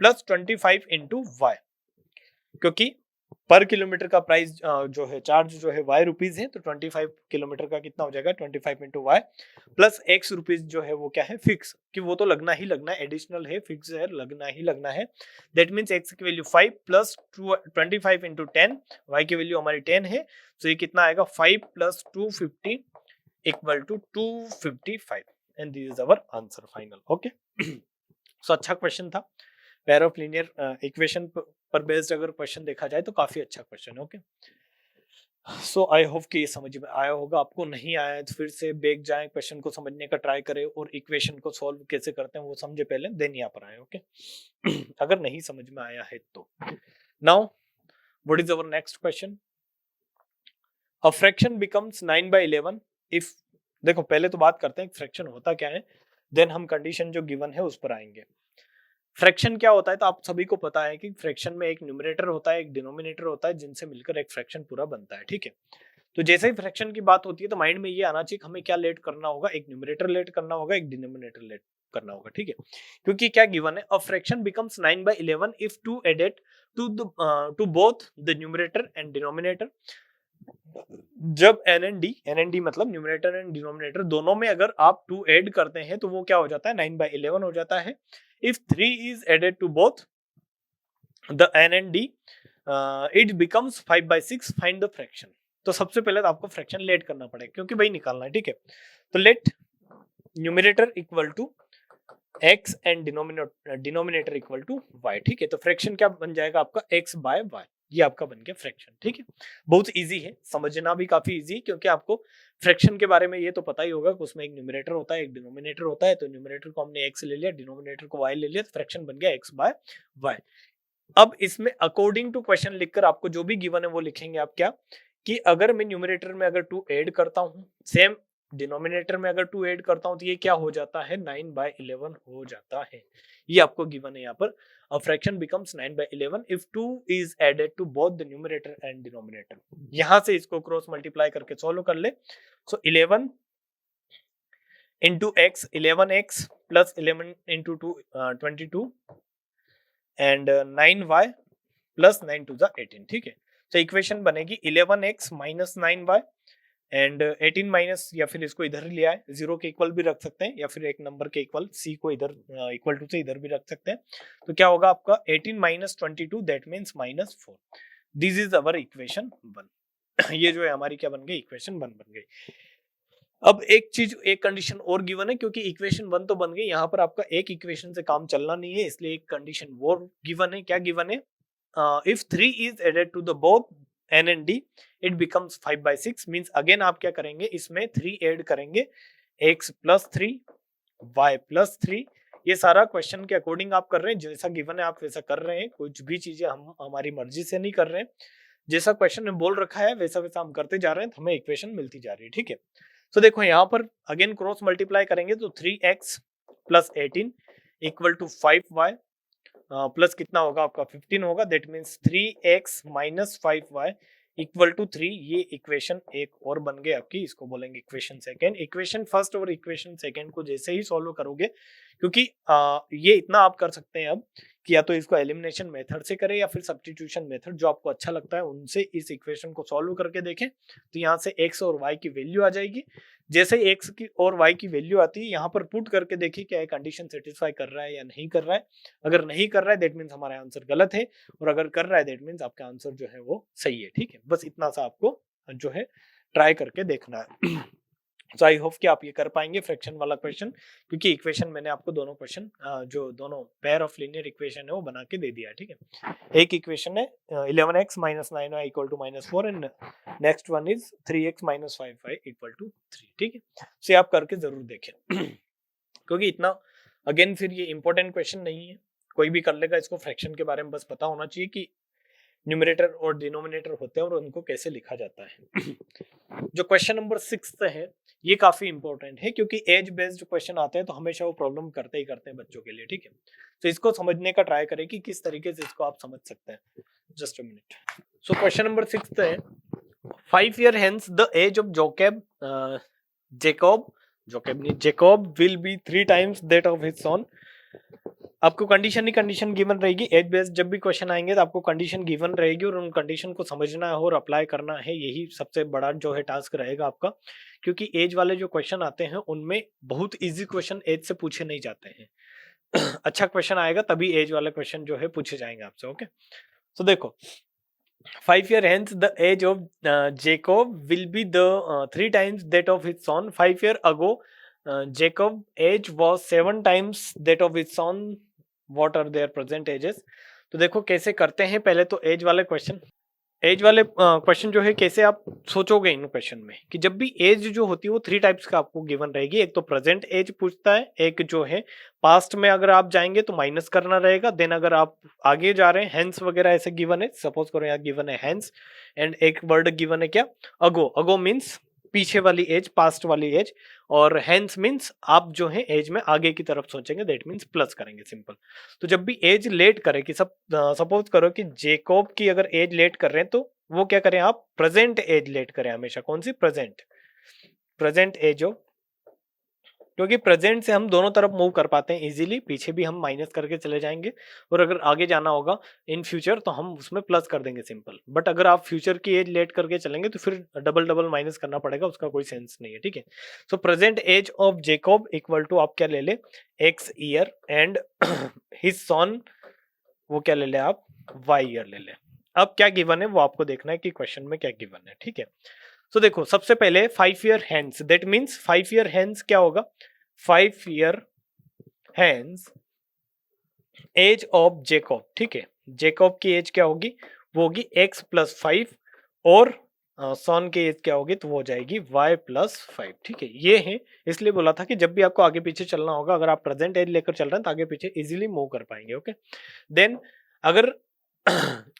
A: प्लस 25 इंटू वाई, क्योंकि पर किलोमीटर का प्राइस जो है चार्ज जो है y रुपीज है, तो 25 किलोमीटर का कितना हो जाएगा 25 into Y, plus x rupees जो है वो क्या है फिक्स, कि वो तो लगना ही लगना है, एडिशनल है, फिक्स है, लगना ही लगना है। दैट मीन्स x की वैल्यू 5 प्लस 25 इंटू 10, y की वैल्यू हमारी 10 है, तो ये कितना आएगा 5 plus 250 equal to 255, and this is our answer final. Okay, so अच्छा क्वेश्चन था, पेयर ऑफ लीनियर इक्वेशन पर बेस्ड अगर क्वेश्चन देखा जाए तो काफी अच्छा क्वेश्चन है। ओके, सो आई होप कि ये समझ में आया होगा, आपको नहीं आया है तो फिर से बैक जाएं, क्वेश्चन को समझने का ट्राई करें, और इक्वेशन को सॉल्व कैसे करते हैं वो समझे पहले, देन यहाँ पर आए। ओके, अगर नहीं समझ में आया है तो। Now what is our next question, a fraction becomes 9/11 if, देखो पहले तो बात करते हैं फ्रैक्शन होता क्या है, देन हम कंडीशन जो गिवन है उस पर आएंगे। फ्रैक्शन क्या होता है, तो आप सभी को पता है कि फ्रैक्शन में एक न्यूमरेटर होता है, एक डिनोमिनेटर होता है, जिनसे मिलकर एक फ्रैक्शन पूरा बनता है। ठीक है, तो जैसे ही फ्रैक्शन की बात होती है तो माइंड में ये आना चाहिए कि हमें क्या लेट करना होगा, एक न्यूमरेटर लेट करना होगा, एक डिनोमिनेटर लेट करना होगा। ठीक है, क्योंकि क्या गिवन है, a fraction becomes 9/11 if 2 added to both the numerator and denominator. जब एन डी मतलब न्यूमरेटर एंड डिनोमिनेटर दोनों में अगर आप 2 ऐड करते हैं तो वो क्या हो जाता है 9/11 हो जाता है। If 3 is added to both the N and D it becomes 5/6, find the fraction. तो सबसे पहले तो आपको फ्रैक्शन लेट करना पड़ेगा क्योंकि वही निकालना है। ठीक है, तो let numerator equal to x and denominator equal to y। ठीक है, तो फ्रैक्शन क्या बन जाएगा आपका x/y, ये आपका बन गया फ्रैक्शन। ठीक है, बहुत इजी है, समझना भी काफी इजी है, क्योंकि आपको फ्रैक्शन के बारे में ये तो पता ही होगा कि उसमें एक न्यूमरेटर होता है, एक डिनोमिनेटर होता है, तो न्यूमरेटर को हमने x ले लिया, डिनोमिनेटर को y ले लिया, तो फ्रैक्शन बन गया x/y। अब इसमें अकॉर्डिंग टू क्वेश्चन लिखकर आपको जो भी गिवन है वो लिखेंगे आप क्या, कि अगर मैं न्यूमरेटर में अगर 2 ऐड करता हूं, सेम डिनोमिनेटर में अगर 2 ऐड करता हूं, तो ये क्या हो जाता है 9/11 हो जाता है। ये आपको गिवन है यहाँ पर, a fraction becomes 9/11 if 2 is added to both the numerator and denominator। यहां से इसको क्रॉस मल्टीप्लाई करके सॉल्व कर ले, सो 11 into x, 11x plus 11 into 2 22 and 9y plus 9 to the 18। ठीक है, तो इक्वेशन बनेगी 11x minus 9y and 18 minus, या फिर इसको इधर ले आए, 0 के इक्वल भी रख सकते हैं, या फिर एक नंबर के इक्वल c को इधर इक्वल टू से इधर भी रख सकते हैं। तो क्या होगा आपका 18 minus 22, that means -4। This is our equation 1। ये जो है हमारी क्या बन गई, इक्वेशन 1 बन गई। अब एक चीज, एक कंडीशन और गिवन है, क्योंकि इक्वेशन 1 तो बन गई, यहाँ पर आपका एक इक्वेशन से काम चलना नहीं है, इसलिए एक कंडीशन और गिवन है। क्या गिवन है? If 3 is added to the both n and d it becomes 5/6 means again आप क्या करेंगे, इसमें 3 ऐड करेंगे, x + 3 y + 3। ये सारा क्वेश्चन के अकॉर्डिंग आप कर रहे हैं, जैसा गिवन है आप वैसा कर रहे हैं, कुछ भी चीजें हम हमारी मर्जी से नहीं कर रहे हैं, जैसा क्वेश्चन में बोल रखा है वैसा वैसा हम करते जा रहे हैं, तो हमें इक्वेशन मिलती जा रही है। ठीक है, तो देखो यहाँ पर अगेन क्रॉस मल्टीप्लाई करेंगे तो 3x + 18 = 5y प्लस कितना होगा आपका 15 होगा, दैट मीन्स 3x - 5y = 3। ये इक्वेशन एक और बन गई आपकी, इसको बोलेंगे इक्वेशन सेकेंड। इक्वेशन फर्स्ट और इक्वेशन सेकेंड को जैसे ही सॉल्व करोगे, क्योंकि ये इतना आप कर सकते हैं अब कि या तो इसको एलिमिनेशन मेथड से करें या फिर सब्स्टिट्यूशन मेथड, जो आपको अच्छा लगता है उनसे इस इक्वेशन को सॉल्व करके देखें। तो यहाँ से x और y की वैल्यू आ जाएगी, जैसे x की और y की वैल्यू आती है यहाँ पर पुट करके देखिए क्या कंडीशन सेटिस्फाई कर रहा है या नहीं कर रहा है। अगर नहीं कर रहा है दैट मीन्स हमारा आंसर गलत है, और अगर कर रहा है दैट मीन्स आपका आंसर जो है वो सही है। ठीक है, बस इतना सा आपको जो है ट्राई करके देखना है। तो आई होप कि आप ये कर पाएंगे फ्रैक्शन वाला क्वेश्चन, क्योंकि इक्वेशन मैंने आपको दोनों क्वेश्चन जो दोनों पेयर ऑफ लीनियर इक्वेशन है वो बना के दे दिया। ठीक है, एक इक्वेशन है 11x - 9y = -4 and next one is 3x - 5y = 3। ठीक है, से आप करके जरूर देखें, क्योंकि इतना अगेन फिर ये इंपॉर्टेंट क्वेश्चन नहीं है, कोई भी कर लेगा इसको। फ्रैक्शन के बारे में बस पता होना चाहिए कि न्यूमरेटर और डिनोमिनेटर होते हैं और उनको कैसे लिखा जाता है। जो क्वेश्चन नंबर 6 है ये काफी इंपॉर्टेंट है, क्योंकि एज बेस्ड क्वेश्चन आते हैं तो हमेशा वो प्रॉब्लम करते ही करते हैं बच्चों के लिए। ठीक है, तो इसको समझने का ट्राई करें कि किस तरीके से इसको आप समझ सकते हैं। Just a minute. So question number 6 है 5 year hence the age of Jacob will be 3 times that of his son। आपको कंडीशन ही कंडीशन गिवन रहेगी, एज बेस्ड जब भी क्वेश्चन आएंगे तो आपको कंडीशन गिवन रहेगी और उन कंडीशन को समझना है और अप्लाई करना है, यही सबसे बड़ा जो है टास्क रहेगा आपका। क्योंकि एज वाले जो क्वेश्चन आते हैं उनमें बहुत इजी क्वेश्चन एज से पूछे नहीं जाते हैं। अच्छा क्वेश्चन आएगा तभी एज वाले क्वेश्चन जो है पूछे जाएंगे आपसे। ओके, तो देखो 5 year hence the age of Jacob will be the 3 times that of his son। 5 year ago Jacob age was 7 times that of his son। What are their present ages? तो देखो कैसे करते हैं, पहले तो एज वाले क्वेश्चन जो है कैसे आप सोचोगे इन क्वेश्चन में, कि जब भी एज जो होती है वो 3 टाइप्स का आपको गिवन रहेगी। एक तो प्रेजेंट एज पूछता है, एक जो है पास्ट में अगर आप जाएंगे तो माइनस करना रहेगा, देन अगर आप आगे जा रहे हैं हेंस वगैरह ऐसे गिवन है, सपोज करो यहाँ गिवन है हेंस, एंड एक वर्ड गिवन है क्या, अगो मीन्स पीछे वाली एज, पास्ट वाली एज, और हेंस मीन्स आप जो है एज में आगे की तरफ सोचेंगे, दैट मीन्स प्लस करेंगे, सिंपल। तो जब भी एज लेट करे कि सपोज करो कि जेकोब की अगर एज लेट कर रहे हैं तो वो क्या करें, आप प्रेजेंट एज लेट करें हमेशा। कौन सी? प्रेजेंट एज हो, क्योंकि प्रेजेंट से हम दोनों तरफ मूव कर पाते हैं इजीली, पीछे भी हम माइनस करके चले जाएंगे और अगर आगे जाना होगा इन फ्यूचर तो हम उसमें प्लस कर देंगे, सिंपल। बट अगर आप फ्यूचर की एज लेट करके चलेंगे तो फिर डबल माइनस करना पड़ेगा, उसका कोई सेंस नहीं है। ठीक है, so present age of Jacob equal to आप क्या ले ले, x year, and his son वो क्या ले ले आप, y ईयर ले ले। अब क्या गिवन है वो आपको देखना है कि क्वेश्चन में क्या गिवन है। ठीक है, तो देखो सबसे पहले 5 year hence, that means 5 year hence क्या होगा, 5 year hence age of Jacob. ठीक है, जेकोब की एज क्या होगी, वो होगी x + 5 और सन की एज क्या होगी, तो वो हो जाएगी y + 5। ठीक है, ये है, इसलिए बोला था कि जब भी आपको आगे पीछे चलना होगा, अगर आप प्रेजेंट एज लेकर चल रहे हैं तो आगे पीछे इजीली मूव कर पाएंगे। ओके, देन अगर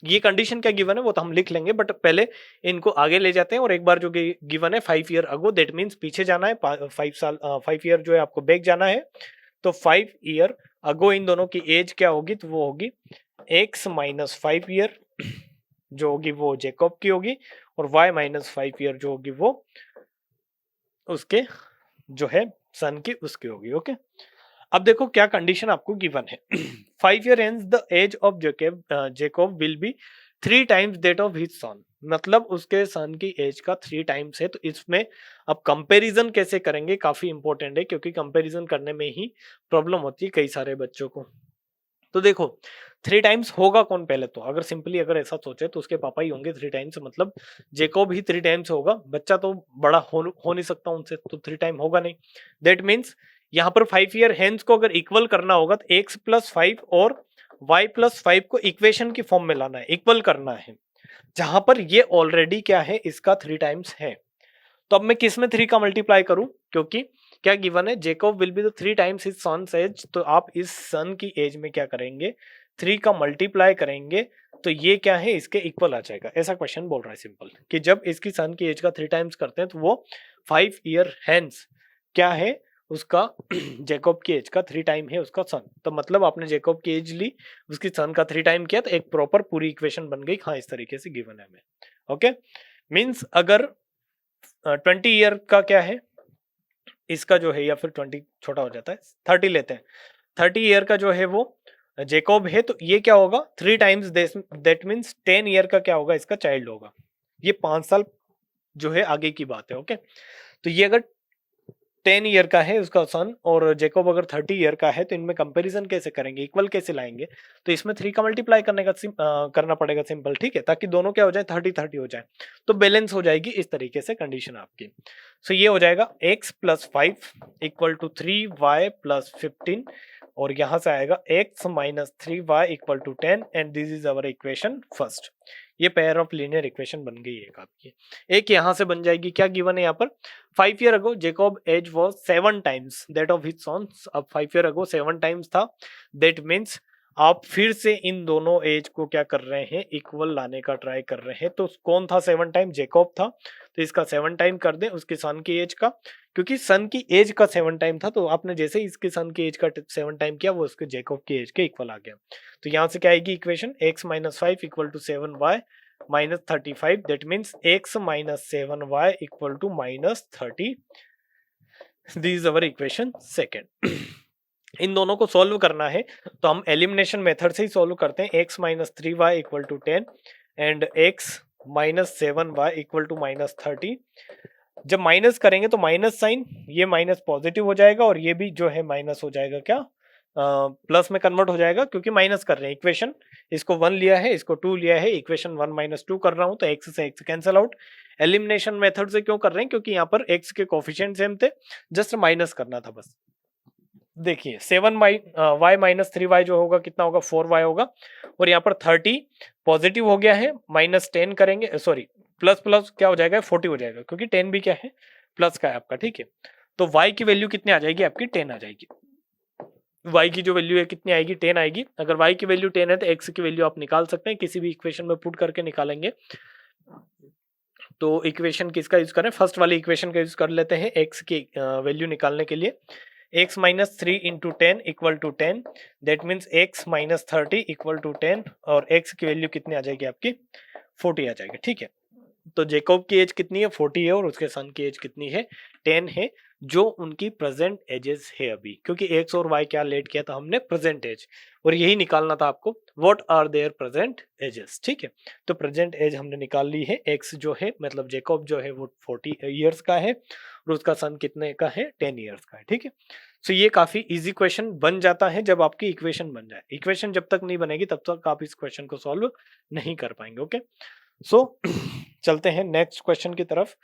A: ये कंडीशन क्या गिवन है वो तो हम लिख लेंगे, बट पहले इनको आगे ले जाते हैं और एक बार जो गिवन है 5 year अगो, दैट मीन्स पीछे जाना है 5 year जो है आपको बैक जाना है, तो 5 year अगो इन दोनों की एज क्या होगी, तो वो होगी x - 5 year जो होगी वो जेकोब की होगी, और y - 5 year जो होगी वो उसके जो है सन की उसकी होगी। ओके, अब देखो क्या कंडीशन आपको गिवन है। 5 year ends the age of Jacob will be 3 times that of his son। मतलब उसके सन की एज का 3 टाइम्स है। तो इसमें अब कंपैरिजन कैसे करेंगे काफी इंपॉर्टेंट है, क्योंकि कंपैरिजन करने में ही प्रॉब्लम होती है कई सारे बच्चों को। तो देखो 3 टाइम्स होगा कौन पहले, तो अगर सिंपली अगर ऐसा सोचे तो उसके पापा ही होंगे 3 टाइम्स, मतलब जेकोब ही 3 टाइम्स होगा, बच्चा तो बड़ा हो नहीं सकता उनसे, तो 3 टाइम होगा नहीं। दैट मीन्स यहाँ पर 5 ईयर हेंस को अगर इक्वल करना होगा तो x प्लस 5 और y प्लस 5 को इक्वेशन की फॉर्म में लाना है, इक्वल करना है, जहां पर ये ऑलरेडी क्या है, इसका 3 टाइम्स है। तो अब मैं किस में 3 का मल्टीप्लाई करूं, क्योंकि क्या गिवन है, Jacob will be the 3 times his son's age, तो आप इस सन की एज में क्या करेंगे, 3 का मल्टीप्लाई करेंगे, तो ये क्या है, इसके इक्वल आ जाएगा। ऐसा क्वेश्चन बोल रहा है सिंपल, कि जब इसकी सन की एज का 3 टाइम्स करते हैं तो वो 5 ईयर हेंस क्या है, उसका जेकोब की एज का 3 टाइम है उसका सन। तो मतलब आपने जेकोब की एज ली, उसकी सन का 3 टाइम किया, तो एक प्रॉपर पूरी इक्वेशन बन गई। हाँ, इस तरीके से गिवन है हमें। ओके, मीन्स अगर 20 ईयर का क्या है इसका जो है, या फिर 20 छोटा हो जाता है, 30 लेते हैं, 30 ईयर का जो है वो जेकोब है, तो ये क्या होगा 3 टाइम्स, दैट मीन्स 10 ईयर का क्या होगा, इसका चाइल्ड होगा। ये 5 साल जो है आगे की बात है। ओके, तो ये अगर 10 ईयर का है उसका सन, और जेकोब अगर 30 ईयर का है, तो इनमें कंपैरिजन कैसे करेंगे, इक्वल कैसे लाएंगे, तो इसमें 3 का मल्टीप्लाई करना पड़ेगा सिंपल, ठीक है, ताकि दोनों क्या हो जाए, 30-30 हो जाए, तो बैलेंस हो जाएगी इस तरीके से कंडीशन आपकी। सो ये हो जाएगा x plus 5 equal to 3y plus 15, और यहां से आएगा x minus 3y equal to 10, and this is our equation first. ये पेयर ऑफ लीनियर इक्वेशन बन गई है आपकी। एक यहां से बन जाएगी, क्या गिवन है यहाँ पर, 5 year ago Jacob age was 7 times that of his sons. अब 5 ईयर अगो 7 टाइम्स था, दैट मीन्स आप फिर से इन दोनों एज को क्या कर रहे हैं, इक्वल लाने का ट्राई कर रहे हैं। तो कौन था 7 टाइम, जेकोब था, तो इसका 7 टाइम कर दें उसके सन की एज का, क्योंकि सन की एज का 7 टाइम था, तो आपने जैसे ही इसके सन की एज का 7 टाइम किया, वो उसके जेकोब की एज के इक्वल आ गया। तो यहां से क्या आएगी equation, x minus 5 equal to 7y minus 35, that means x minus 7y equal to minus 30। This is our equation second. इन दोनों को सॉल्व करना है तो हम एलिमिनेशन मेथड से ही सॉल्व करते हैं। x minus 3y equal to 10 and x minus 7y equal to minus 30। जब माइनस करेंगे तो माइनस साइन, ये माइनस पॉजिटिव हो जाएगा, और ये भी जो है माइनस हो जाएगा, क्या प्लस में कन्वर्ट हो जाएगा, क्योंकि माइनस कर रहे हैं। इक्वेशन इसको 1 लिया है, इसको 2 लिया है, इक्वेशन 1 माइनस 2 कर रहा हूं, तो x से x cancel out. Elimination method से क्यों कर रहे हैं, क्योंकि यहाँ पर x के कोफिशिएंट सेम थे, जस्ट माइनस करना था बस। देखिए 7y माइनस 3y जो होगा कितना होगा, 4y होगा, और यहाँ पर 30 पॉजिटिव हो गया है, माइनस 10 करेंगे, सॉरी प्लस प्लस क्या हो जाएगा, 40 हो जाएगा, क्योंकि 10 भी क्या है, प्लस का है आपका, ठीक है। तो y की वैल्यू कितनी आ जाएगी आपकी, 10 आ जाएगी। y की जो वैल्यू है कितनी आएगी, 10 आएगी। अगर y की वैल्यू 10 है तो x की वैल्यू आप निकाल सकते हैं, किसी भी इक्वेशन में पुट करके निकालेंगे। तो इक्वेशन किसका यूज करें, फर्स्ट वाली इक्वेशन का यूज कर लेते हैं x की वैल्यू निकालने के लिए। x minus 3 into 10 equal to 10, that means x minus 30 equal to 10, और x की वैल्यू कितनी आ जाएगी आपकी, 40 आ जाएगी, ठीक है। तो जेकोब की एज कितनी है, 40 है, और उसके सन की एज कितनी है, 10 है, जो उनकी प्रेजेंट एजेस है अभी, क्योंकि x और y क्या लेट किया था हमने, प्रेजेंट एज, और यही निकालना था आपको, what are their present ages, ठीक है। तो प्रेजेंट एज हमने निकाल ली है, x जो है मतलब जेकोब जो है वो 40 ईयर्स का है, और उसका सन कितने का है, 10 ईयर्स का है, ठीक है। सो ये काफी इजी क्वेश्चन बन जाता है जब आपकी इक्वेशन बन जाए। इक्वेशन जब तक नहीं बनेगी तब तक आप इस क्वेश्चन को सॉल्व नहीं कर पाएंगे। ओके, सो चलते हैं नेक्स्ट क्वेश्चन की तरफ।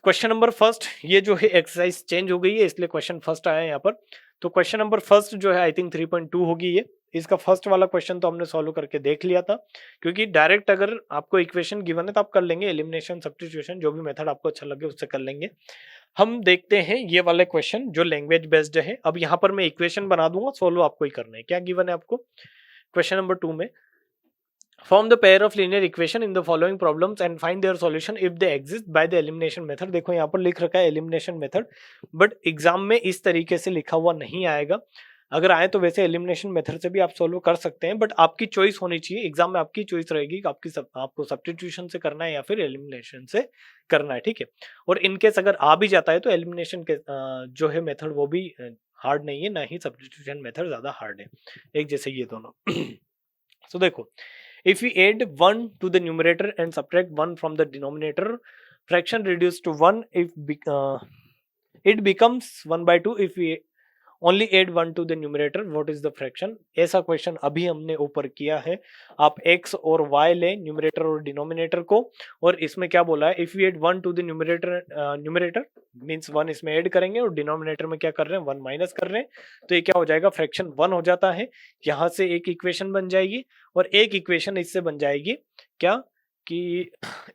A: क्वेश्चन नंबर फर्स्ट, ये जो है एक्सरसाइज चेंज हो गई है, इसलिए क्वेश्चन फर्स्ट आया है यहाँ पर। तो क्वेश्चन नंबर फर्स्ट जो है आई थिंक 3.2 होगी ये। इसका फर्स्ट वाला क्वेश्चन तो हमने सॉल्व करके देख लिया था, क्योंकि डायरेक्ट अगर आपको इक्वेशन गिवन है तो आप कर लेंगे, एलिमिनेशन सब्स्टिट्यूशन जो भी मेथड आपको अच्छा लगे उससे कर लेंगे। हम देखते हैं ये वाले क्वेश्चन जो लैंग्वेज बेस्ड है। अब यहाँ पर मैं इक्वेशन बना दूंगा, सोल्व आपको ही करना है। क्या गिवन है आपको क्वेश्चन नंबर 2 में, Form the pair of linear equation in the following problems and find their solution if they exist by the elimination method। देखो यहाँ पर लिख रखा है एलिमिनेशन मेथड, बट एग्जाम में इस तरीके से लिखा हुआ नहीं आएगा। अगर आए तो वैसे एलिमिनेशन मेथड से भी आप सोल्व कर सकते हैं, बट आपकी चॉइस होनी चाहिए। एग्जाम में आपकी चॉइस रहेगी कि आपको सब्स्टिट्यूशन से करना है या फिर एलिमिनेशन से करना है, ठीक है। और इनकेस अगर आ भी जाता है तो एलिमिनेशन के जो है मेथड वो भी हार्ड नहीं है, ना ही सब्स्टिट्यूशन मेथड ज्यादा हार्ड है, एक जैसे ये दोनों। तो देखो, if we add 1 to the numerator and subtract 1 from the denominator, fraction reduced to 1 if it becomes 1 by 2 if we only add 1 to the numerator, what is the fraction. ऐसा question अभी हमने ऊपर किया है। आप x और y लें, numerator और डिनोमिनेटर को, और इसमें क्या बोला है, if we add 1 to the numerator means 1 इसमें ऐड करेंगे और डिनोमिनेटर में क्या कर रहे हैं, 1 माइनस कर रहे हैं, तो ये क्या हो जाएगा, फ्रैक्शन 1 हो जाता है। यहां से एक इक्वेशन बन जाएगी, और एक इक्वेशन इससे बन जाएगी क्या कि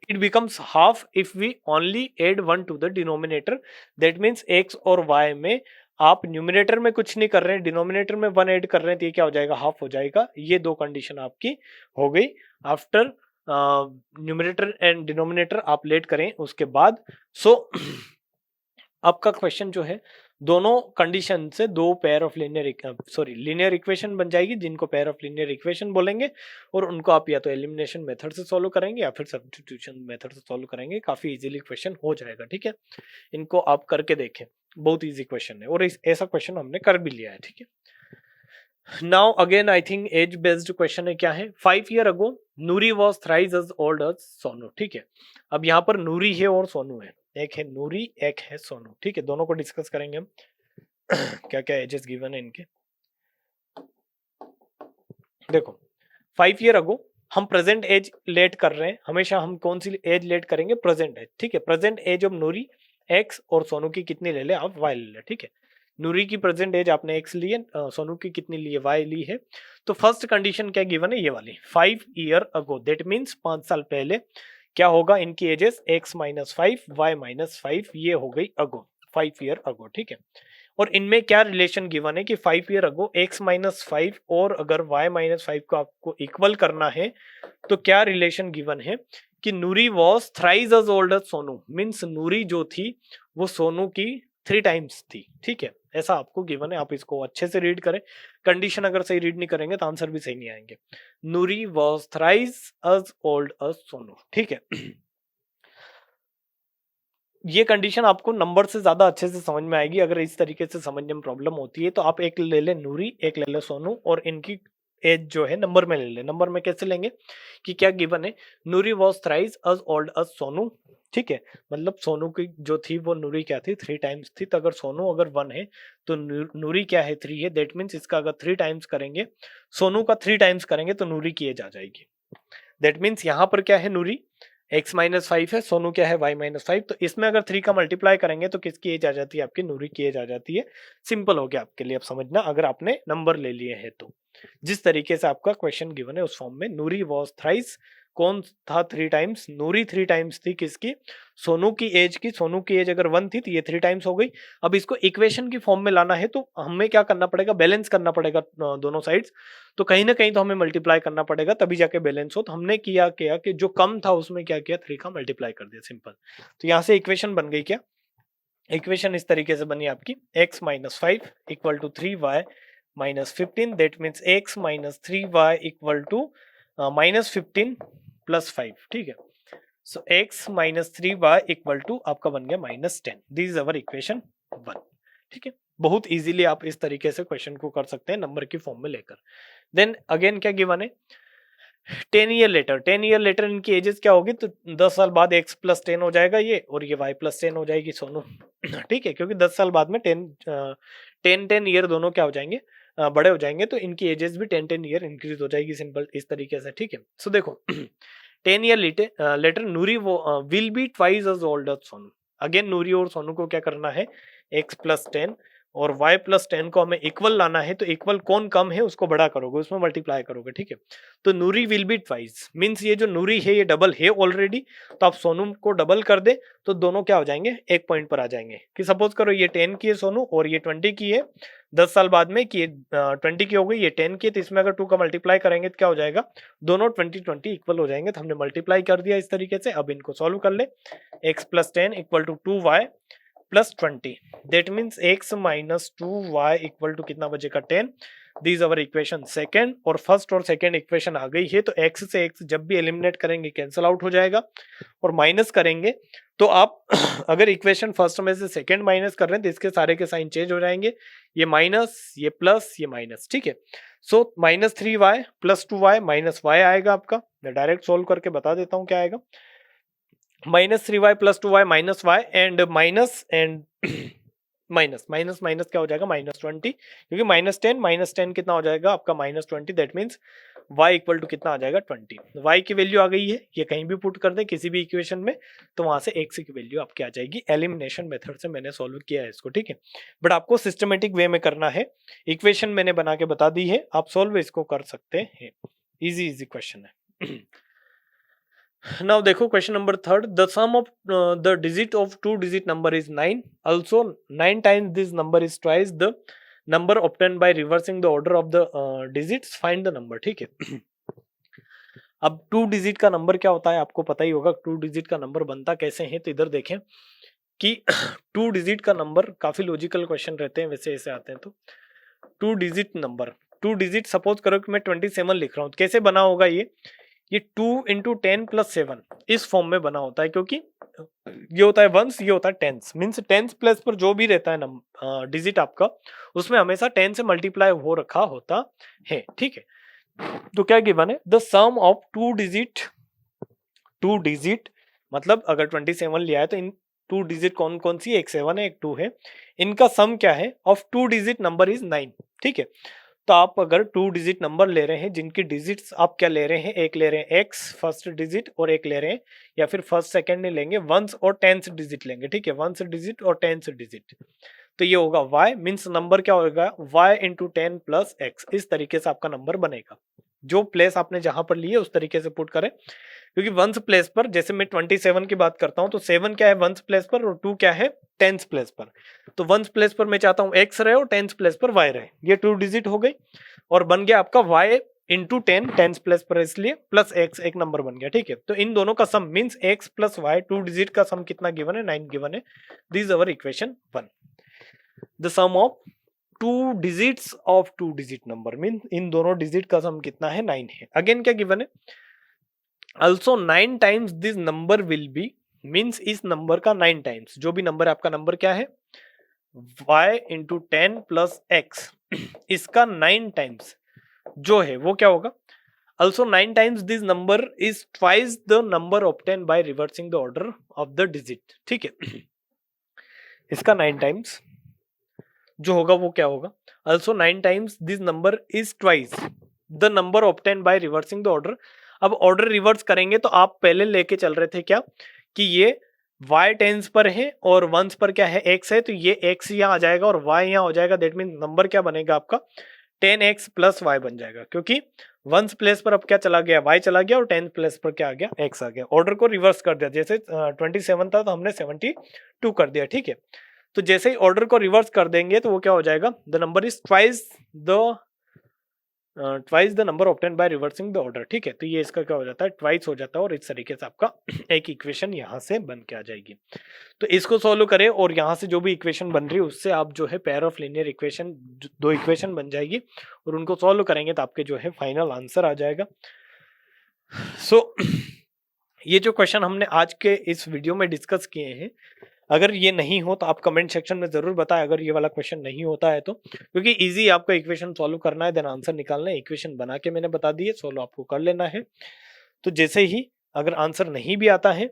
A: it becomes half if we only add 1 to the denominator, that means x और y में आप न्यूमिनेटर में कुछ नहीं कर रहे हैं, डिनोमिनेटर में 1 ऐड कर रहे हैं, तो ये क्या हो जाएगा, हाफ हो जाएगा। ये दो कंडीशन आपकी हो गई। आफ्टर न्यूमिनेटर एंड डिनोमिनेटर आप लेट करें उसके बाद। सो आपका क्वेश्चन जो है, दोनों कंडीशन से दो पेयर ऑफ लीनियर इक्वेशन बन जाएगी, जिनको पेयर ऑफ लीनियर इक्वेशन बोलेंगे, और उनको आप या तो एलिमिनेशन मेथड से सॉल्व करेंगे या फिर सब्स्टिट्यूशन मेथड से सॉल्व करेंगे। काफी इजीली क्वेश्चन हो जाएगा, ठीक है। इनको आप करके देखें, बहुत इजी क्वेश्चन है, और ऐसा क्वेश्चन हमने कर भी लिया है, ठीक है। Now again I think age based question है, क्या है, 5 years ago Noori was thrice as old as Sonu, ठीक है। अब यहाँ पर नूरी है और सोनू है, एक है नूरी एक है सोनू, ठीक है। दोनों को डिस्कस करेंगे हम क्या क्या एजेस गिवन है इनके। देखो 5 years ago हम प्रेजेंट एज लेट कर रहे हैं, हमेशा हम कौन सी एज लेट करेंगे, प्रेजेंट एज, ठीक है। Present age of Noori X, और सोनू की कितनी ले ले आप, वाई ले ले, ठीक है। नूरी की प्रेजेंट एज आपने एक्स ली है, सोनू की कितनी ली है, वाई ली है। तो फर्स्ट कंडीशन क्या गिवन है, ये वाली 5 years ago, दैट मीन्स 5 साल पहले क्या होगा, इनकी ages x minus 5 Y minus 5, ये हो गई अगो, 5 years ago, ठीक है। और इनमें क्या रिलेशन गिवन है कि 5 years ago x माइनस 5 और अगर y माइनस 5 को आपको इक्वल करना है, तो क्या रिलेशन गिवन है कि Noori was thrice as old as Sonu, means Noori जो थी वो सोनू की 3 times थी, ठीक है। ऐसा आपको गिवन है, आप इसको अच्छे से रीड करें। कंडीशन अगर सही रीड नहीं करेंगे तो आंसर भी सही नहीं आएंगे। Noori was thrice as old as Sonu, ठीक है। ये कंडीशन आपको नंबर से ज्यादा अच्छे से समझ में आएगी अगर इस तरीके से समझने में प्रॉब्लम होती है। तो आप एक ले ले नूरी, एक ले ले सोनू, और इनकी एज जो है नंबर में ले ले। नंबर में कैसे लेंगे कि क्या गिवन है, Noori was thrice as old as Sonu, ठीक है। मतलब सोनू की जो थी वो नूरी क्या थी, 3 times थी। तो अगर सोनू अगर 1 है तो नूरी क्या है, 3 है। दैट मीन्स इसका अगर 3 times करेंगे, सोनू का 3 times करेंगे तो नूरी की एज आ जाएगी। दैट मीन्स यहाँ पर क्या है, नूरी x माइनस 5 है, सोनू क्या है y माइनस 5। तो इसमें अगर 3 का मल्टीप्लाई करेंगे तो किसकी एज आ जाती है, आपकी नूरी की एज आ जाती है। सिंपल हो गया आपके लिए, अब समझना अगर आपने नंबर ले लिए हैं तो। जिस तरीके से आपका क्वेश्चन गिवन है उस फॉर्म में, नूरी वॉज थ्राइस, कौन था 3 times, नूरी 3 times थी किसकी, सोनू की एज की। सोनू की एज अगर 1 थी तो ये 3 times हो गई। अब इसको इक्वेशन की फॉर्म में लाना है तो हमें क्या करना पड़ेगा, बैलेंस करना पड़ेगा दोनों साइड्स। तो कहीं ना कहीं तो हमें मल्टीप्लाई करना पड़ेगा, तभी जाके बैलेंस हो। तो हमने किया क्या कि जो कम था उसमें क्या किया, 3 का मल्टीप्लाई कर दिया, सिंपल। तो यहाँ से इक्वेशन बन गई क्या, इक्वेशन इस तरीके से बनी आपकी, x minus 5 equal to 3y minus 15, that means x minus 3y equal to minus 15 plus 5, ठीक है। So x minus 3y equal to आपका बन गया minus 10। This is our equation 1, ठीक है। बहुत इजीली आप इस तरीके से क्वेश्चन को कर सकते हैं नंबर की फॉर्म में लेकर। देन अगेन क्या गिवन है, 10 year लेटर, 10 year लेटर इनकी एजेस क्या होगी, तो 10 साल बाद x प्लस 10 हो जाएगा ये, और ये y प्लस 10 हो जाएगी सोनू, ठीक है। क्योंकि 10 साल बाद में 10 ईयर दोनों क्या हो जाएंगे, बड़े हो जाएंगे, तो इनकी एजेस भी 10 ईयर इंक्रीज हो जाएगी, सिंपल इस तरीके से, ठीक है। सो देखो 10 year later Noori will be twice as old as Sonu. Again Noori और सोनू को क्या करना है, x प्लस 10 और y प्लस 10 को हमें इक्वल लाना है। तो इक्वल कौन कम है उसको बड़ा करोगे, उसमें मल्टीप्लाई करोगे, ठीक है। तो नूरी विल बी ट्वाइस मीन्स ये जो नूरी है ये डबल है ऑलरेडी, तो आप सोनू को डबल कर दे तो दोनों क्या हो जाएंगे, एक पॉइंट पर आ जाएंगे। कि सपोज करो ये 10 की है सोनू और ये 20 की है, 10 साल बाद में कि 20 की हो गई, ये 10 की है, तो इसमें अगर 2 का मल्टीप्लाई करेंगे तो क्या हो जाएगा, दोनों 20 इक्वल हो जाएंगे। तो हमने मल्टीप्लाई कर दिया इस तरीके से। अब इनको सॉल्व कर ले, x plus 10 equal to 2y plus 20, that means x minus 2y equal to कितना बचेगा, 10। This our equation second. और फर्स्ट और सेकंड इक्वेशन आ गई है, तो x से x जब भी एलिमिनेट करेंगे कैंसिल आउट हो जाएगा, और माइनस करेंगे तो आप अगर इक्वेशन फर्स्ट में से सेकंड माइनस कर रहे हैं तो इसके सारे के साइन चेंज हो जाएंगे, ये माइनस, ये प्लस, ये माइनस, ठीक है। So minus 3y plus 2y minus y आएगा आपका। मैं डायरेक्ट सोल्व करके बता देता हूँ क्या आएगा, minus 3y plus 2y minus y and minus and minus minus minus क्या हो जाएगा -20, क्योंकि -10 कितना हो जाएगा आपका -20, that means y equal to कितना आ जाएगा 20। y की वैल्यू आ गई है, ये कहीं भी पुट कर दे किसी भी इक्वेशन में, तो वहां से x की वैल्यू आपकी आ जाएगी। एलिमिनेशन मेथड से मैंने सॉल्व किया है इसको, ठीक है, बट आपको सिस्टमेटिक वे में करना है। इक्वेशन मैंने बना के बता दी है, आप सॉल्व इसको कर सकते हैं, इजी इजी क्वेश्चन है। Now देखो question number third, the sum of the digit of 2 digit number is 9, also 9 times this number is twice the number obtained by reversing the order of the digits, find the number, ठीक है। अब 2 digit का number क्या होता है आपको पता ही होगा, 2 डिजिट का नंबर बनता कैसे है, तो इधर देखें कि 2 डिजिट का नंबर काफी लॉजिकल क्वेश्चन रहते हैं वैसे ऐसे आते हैं, तो 2 डिजिट नंबर, 2 डिजिट सपोज करो कि मैं 27 लिख रहा हूँ, कैसे बना होगा ये 2 इंटू 10 प्लस 7 इस फॉर्म में बना होता है, क्योंकि ये होता है वंस, ये होता है टेंस, मीन्स टेंस प्लस पर जो भी रहता है डिजिट आपका, उसमें हमेशा 10 से मल्टीप्लाई हो रखा होता है, ठीक है। तो क्या गिवन है, द सम ऑफ 2 डिजिट मतलब अगर 27 लिया है तो इन 2 डिजिट कौन कौन सी, एक 7 है एक 2 है, इनका सम क्या है ऑफ 2 डिजिट नंबर इज 9, ठीक है। तो आप अगर 2 डिजिट नंबर ले रहे हैं जिनकी डिजिट्स आप क्या ले रहे हैं, एक ले रहे हैं x फर्स्ट डिजिट और एक ले रहे हैं, या फिर फर्स्ट सेकंड नहीं लेंगे, वंस और टेंथ डिजिट लेंगे, ठीक है, वंस डिजिट और टेंथ डिजिट, तो ये होगा y, मीन्स नंबर क्या होगा y इंटू 10 प्लस एक्स, इस तरीके से आपका नंबर बनेगा। जो प्लेस आपने जहां पर ली है उस तरीके से पुट करें, क्योंकि वंस प्लेस पर जैसे मैं 27 की बात करता हूं तो 7 क्या है वंस प्लेस पर और 2 क्या है टेंस प्लेस पर, तो वंस प्लेस पर मैं चाहता हूं x रहे और टेंस प्लेस पर y रहे, ये 2 डिजिट हो गई और बन गया आपका y इंटू 10 टेंस प्लेस पर इसलिए प्लस x एक नंबर बन गया, ठीक है। तो इन दोनों का sum means x plus y 2 digit का सम कितना गिवन है, 9 गिवन है, this is our equation 1। The sum of 2 digits of 2 digit number mean इन दोनों डिजिट का सम कितना है, 9 है। अगेन क्या गिवन है, also 9 times this number will be, means इस नंबर का 9 टाइम्स, जो भी नंबर आपका नंबर क्या है y इंटू 10 प्लस एक्स, इसका 9 टाइम्स जो है वो क्या होगा, also 9 times this number is twice the number obtained by reversing the order of the digit, ठीक है। इसका 9 टाइम्स जो होगा वो क्या होगा, also 9 times this number is twice the number obtained by reversing the order। अब ऑर्डर रिवर्स करेंगे तो आप पहले लेके चल रहे थे क्या कि ये y टेंस पर है और वंस पर क्या है x है, तो ये x यहाँ आ जाएगा और y यहाँ हो जाएगा, दैट मीन नंबर क्या बनेगा आपका 10x प्लस y बन जाएगा, क्योंकि वंस प्लेस पर अब क्या चला गया y चला गया और 10 प्लेस पर क्या आ गया x आ गया, ऑर्डर को रिवर्स कर दिया, जैसे 27 था तो हमने 72 कर दिया, ठीक है। तो जैसे ही ऑर्डर को रिवर्स कर देंगे तो वो क्या हो जाएगा, the number is twice the number obtain by reversing the order, ठीक है। तो ये इसका क्या हो जाता है, ट्वाइस हो जाता है और इस तरीके से आपका एक इक्वेशन यहाँ से बन के आ जाएगी। तो इसको सॉल्व करें और यहाँ से जो भी इक्वेशन बन रही है उससे आप जो है pair of linear equation, 2 equation बन जाएगी और उनको सॉल्व करेंगे तो आपके जो है फाइनल आंसर आ जाएगा। सो ये जो क्वेश्चन हमने आज के इस वीडियो में डिस्कस किए हैं, अगर ये नहीं हो तो आप कमेंट सेक्शन में जरूर बताएं अगर ये वाला क्वेश्चन नहीं होता है तो, क्योंकि इजी आपको इक्वेशन सॉल्व करना है, देन आंसर निकालना है। इक्वेशन बना के मैंने बता दी है, सॉल्व आपको कर लेना है। तो जैसे ही अगर आंसर नहीं भी आता है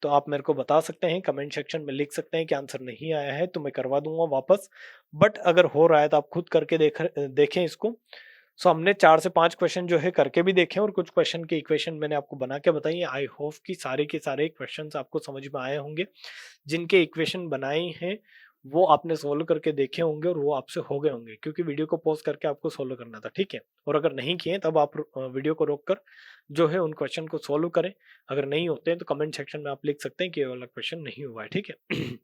A: तो आप मेरे को बता सकते हैं, कमेंट सेक्शन में लिख सकते हैं कि आंसर नहीं आया है तो मैं करवा दूंगा वापस, बट अगर हो रहा है तो आप खुद करके देखें इसको। सो हमने 4 से 5 क्वेश्चन जो है करके भी देखे और कुछ क्वेश्चन के इक्वेशन मैंने आपको बना के बताई है। आई होप कि सारे के सारे क्वेश्चंस आपको समझ में आए होंगे, जिनके इक्वेशन बनाए हैं वो आपने सोल्व करके देखे होंगे और वो आपसे हो गए होंगे, क्योंकि वीडियो को पॉज करके आपको सोल्व करना था, ठीक है। और अगर नहीं किए तब आप वीडियो को रोक कर जो है उन क्वेश्चन को सोल्व करें। अगर नहीं होते हैं तो कमेंट सेक्शन में आप लिख सकते हैं कि ये वाला क्वेश्चन नहीं हुआ है, ठीक है।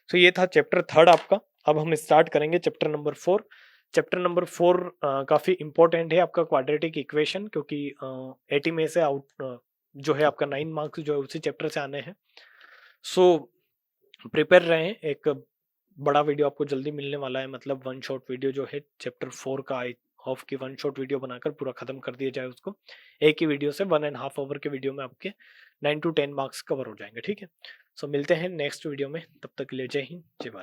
A: तो ये था चैप्टर 3 आपका। अब हम स्टार्ट करेंगे चैप्टर नंबर 4। चैप्टर नंबर 4 काफी इंपॉर्टेंट है आपका क्वाड्रेटिक इक्वेशन, क्योंकि 80 में से आउट जो है आपका 9 मार्क्स जो है उसी चैप्टर से आने हैं। सो प्रिपेयर रहें, एक बड़ा वीडियो आपको जल्दी मिलने वाला है, मतलब 1 शॉट वीडियो जो है चैप्टर 4 का, आई होप कि 1 शॉट वीडियो बनाकर पूरा खत्म कर दिया जाए उसको। एक ही वीडियो से 1.5 आवर के वीडियो में आपके 9 to 10 मार्क्स कवर हो जाएंगे, ठीक है। सो मिलते हैं नेक्स्ट वीडियो में, तब तक के लिए जय हिंद जय भारत।